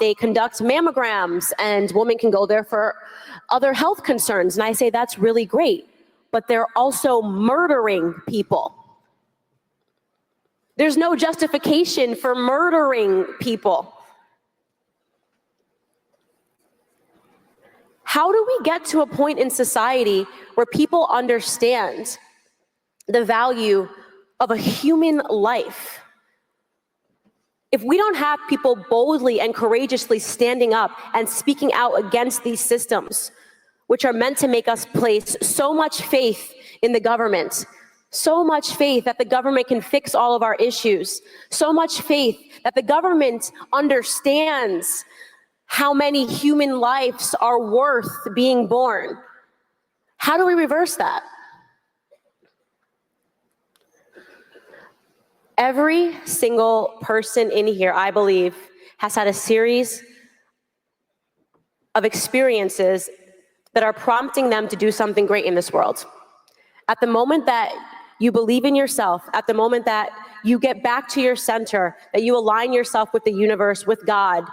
they conduct mammograms, and women can go there for other health concerns. And I say that's really great, but they're also murdering people. There's no justification for murdering people. How do we get to a point in society where people understand the value of a human life? If we don't have people boldly and courageously standing up and speaking out against these systems, which are meant to make us place so much faith in the government, so much faith that the government can fix all of our issues, so much faith that the government understands how many human lives are worth being born. How do we reverse that? Every single person in here, I believe, has had a series of experiences that are prompting them to do something great in this world. At the moment that you believe in yourself, at the moment that you get back to your center, that you align yourself with the universe, with God.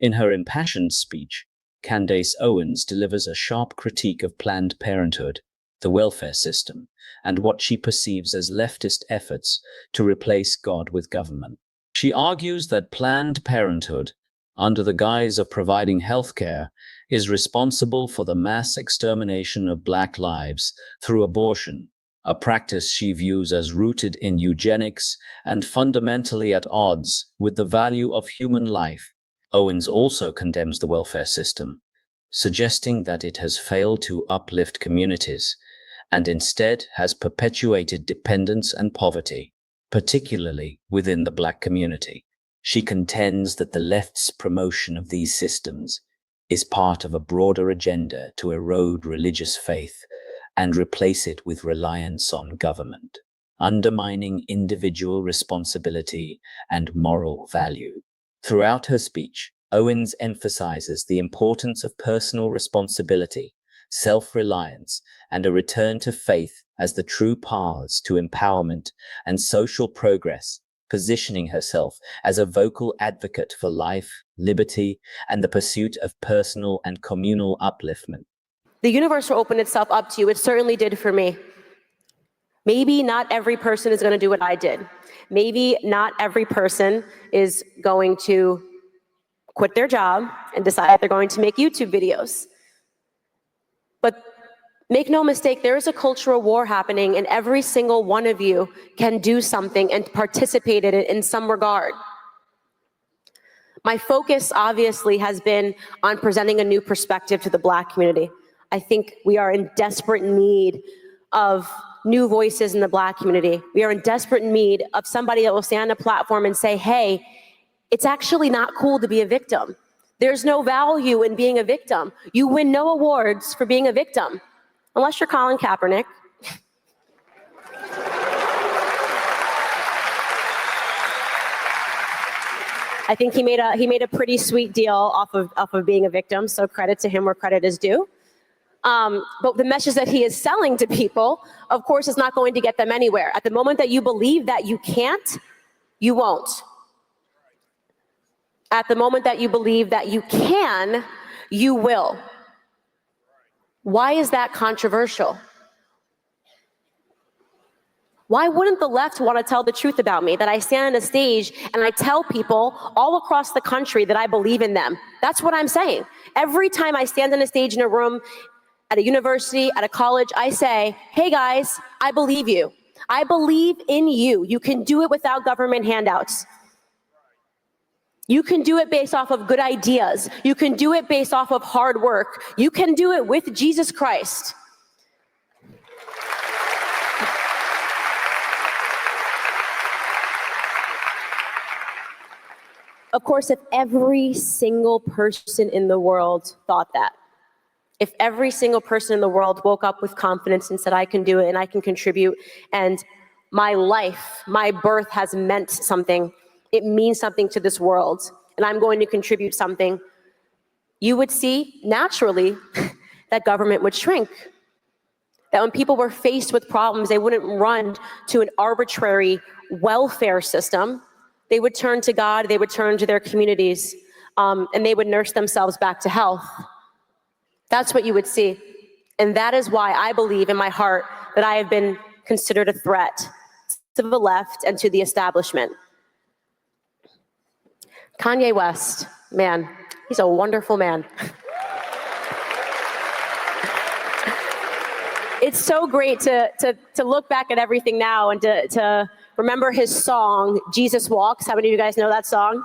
In her impassioned speech, Candace Owens delivers a sharp critique of Planned Parenthood, the welfare system, and what she perceives as leftist efforts to replace God with government. She argues that Planned Parenthood, under the guise of providing health care, is responsible for the mass extermination of Black lives through abortion, a practice she views as rooted in eugenics and fundamentally at odds with the value of human life. Owens also condemns the welfare system, suggesting that it has failed to uplift communities and instead has perpetuated dependence and poverty, particularly within the Black community. She contends that the left's promotion of these systems is part of a broader agenda to erode religious faith and replace it with reliance on government, undermining individual responsibility and moral value. Throughout her speech, Owens emphasizes the importance of personal responsibility, self-reliance, and a return to faith as the true paths to empowerment and social progress, positioning herself as a vocal advocate for life, liberty, and the pursuit of personal and communal upliftment. The universe will open itself up to you. It certainly did for me. Maybe not every person is going to do what I did. Maybe not every person is going to quit their job and decide they're going to make YouTube videos. But make no mistake, there is a cultural war happening, and every single one of you can do something and participate in it in some regard. My focus obviously has been on presenting a new perspective to the Black community. I think we are in desperate need of new voices in the Black community. We are in desperate need of somebody that will stand on a platform and say, hey, it's actually not cool to be a victim. There's no value in being a victim. You win no awards for being a victim, unless you're Colin Kaepernick. I think he made a pretty sweet deal off of being a victim, so credit to him where credit is due. But the message that he is selling to people, of course, is not going to get them anywhere. At the moment that you believe that you can't, you won't. At the moment that you believe that you can, you will. Why is that controversial? Why wouldn't the left want to tell the truth about me? That I stand on a stage and I tell people all across the country that I believe in them. That's what I'm saying. Every time I stand on a stage in a room, at a university, at a college, I say, hey guys, I believe you. I believe in you. You can do it without government handouts. You can do it based off of good ideas. You can do it based off of hard work. You can do it with Jesus Christ. Of course, if every single person in the world thought that, if every single person in the world woke up with confidence and said, I can do it and I can contribute, and my life, my birth has meant something, it means something to this world, and I'm going to contribute something, you would see naturally that government would shrink. That when people were faced with problems, they wouldn't run to an arbitrary welfare system. They would turn to God, they would turn to their communities, and they would nurse themselves back to health. That's what you would see. And that is why I believe in my heart that I have been considered a threat to the left and to the establishment. Kanye West, man, he's a wonderful man. It's so great to look back at everything now and to remember his song, Jesus Walks. How many of you guys know that song?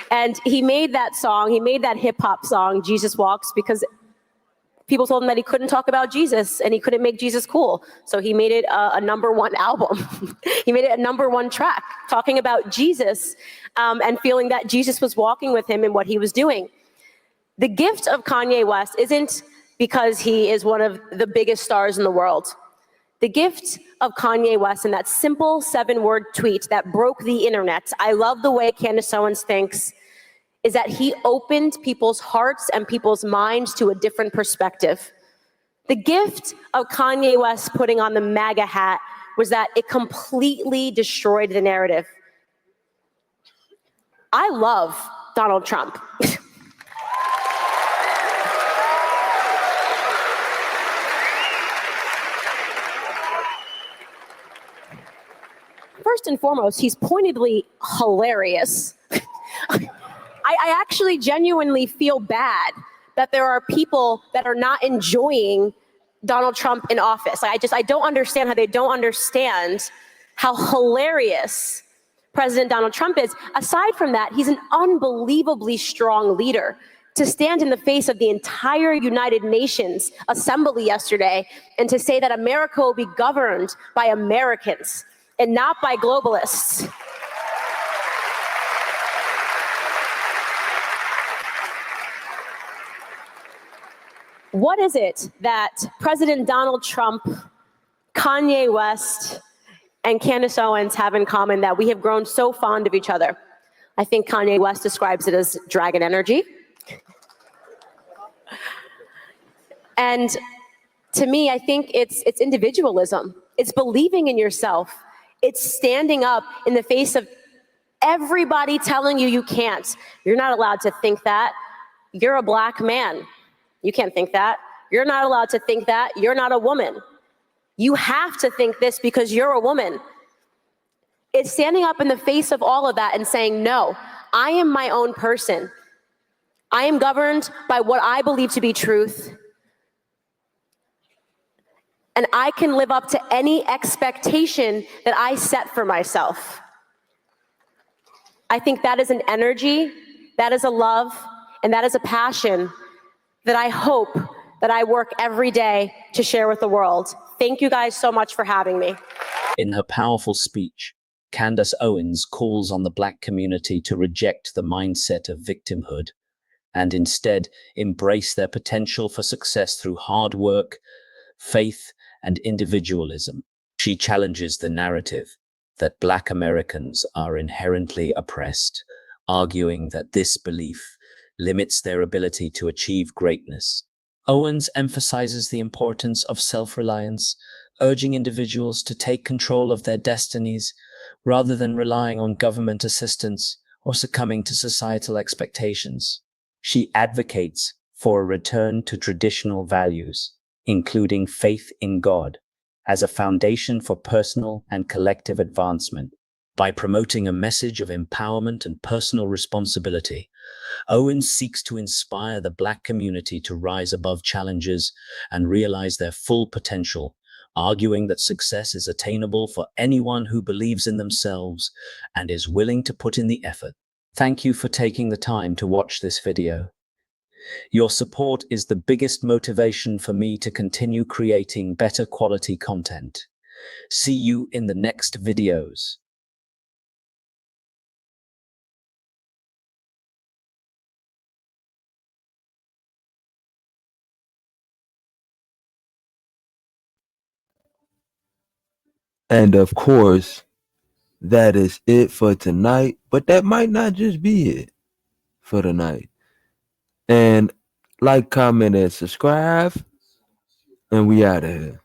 And he made that song, he made that hip hop song, Jesus Walks, because people told him that he couldn't talk about Jesus and he couldn't make Jesus cool. So he made it a #1 album. He made it a #1 track talking about Jesus and feeling that Jesus was walking with him in what he was doing. The gift of Kanye West isn't because he is one of the biggest stars in the world. The gift of Kanye West in that simple 7-word tweet that broke the internet, I love the way Candace Owens thinks, is that he opened people's hearts and people's minds to a different perspective. The gift of Kanye West putting on the MAGA hat was that it completely destroyed the narrative. I love Donald Trump. First and foremost, he's pointedly hilarious. I actually genuinely feel bad that there are people that are not enjoying Donald Trump in office. I don't understand how they don't understand how hilarious President Donald Trump is. Aside from that, he's an unbelievably strong leader. To stand in the face of the entire United Nations assembly yesterday and to say that America will be governed by Americans and not by globalists. What is it that President Donald Trump, Kanye West, and Candace Owens have in common that we have grown so fond of each other? I think Kanye West describes it as dragon energy. And to me, I think it's individualism. It's believing in yourself. It's standing up in the face of everybody telling you you can't. You're not allowed to think that. You're a black man. You can't think that. You're not allowed to think that. You're not a woman. You have to think this because you're a woman. It's standing up in the face of all of that and saying, no, I am my own person. I am governed by what I believe to be truth. And I can live up to any expectation that I set for myself. I think that is an energy, that is a love, and that is a passion that I hope that I work every day to share with the world. Thank you guys so much for having me. In her powerful speech, Candace Owens calls on the Black community to reject the mindset of victimhood and instead embrace their potential for success through hard work, faith, and individualism. She challenges the narrative that Black Americans are inherently oppressed, arguing that this belief limits their ability to achieve greatness. Owens emphasizes the importance of self-reliance, urging individuals to take control of their destinies rather than relying on government assistance or succumbing to societal expectations. She advocates for a return to traditional values, including faith in God as a foundation for personal and collective advancement. By promoting a message of empowerment and personal responsibility, Owens seeks to inspire the Black community to rise above challenges and realize their full potential, arguing that success is attainable for anyone who believes in themselves and is willing to put in the effort. Thank you for taking the time to watch this video. Your support is the biggest motivation for me to continue creating better quality content. See you in the next videos. And of course, that is it for tonight, but that might not just be it for tonight. And like, comment, and subscribe, and we out of here.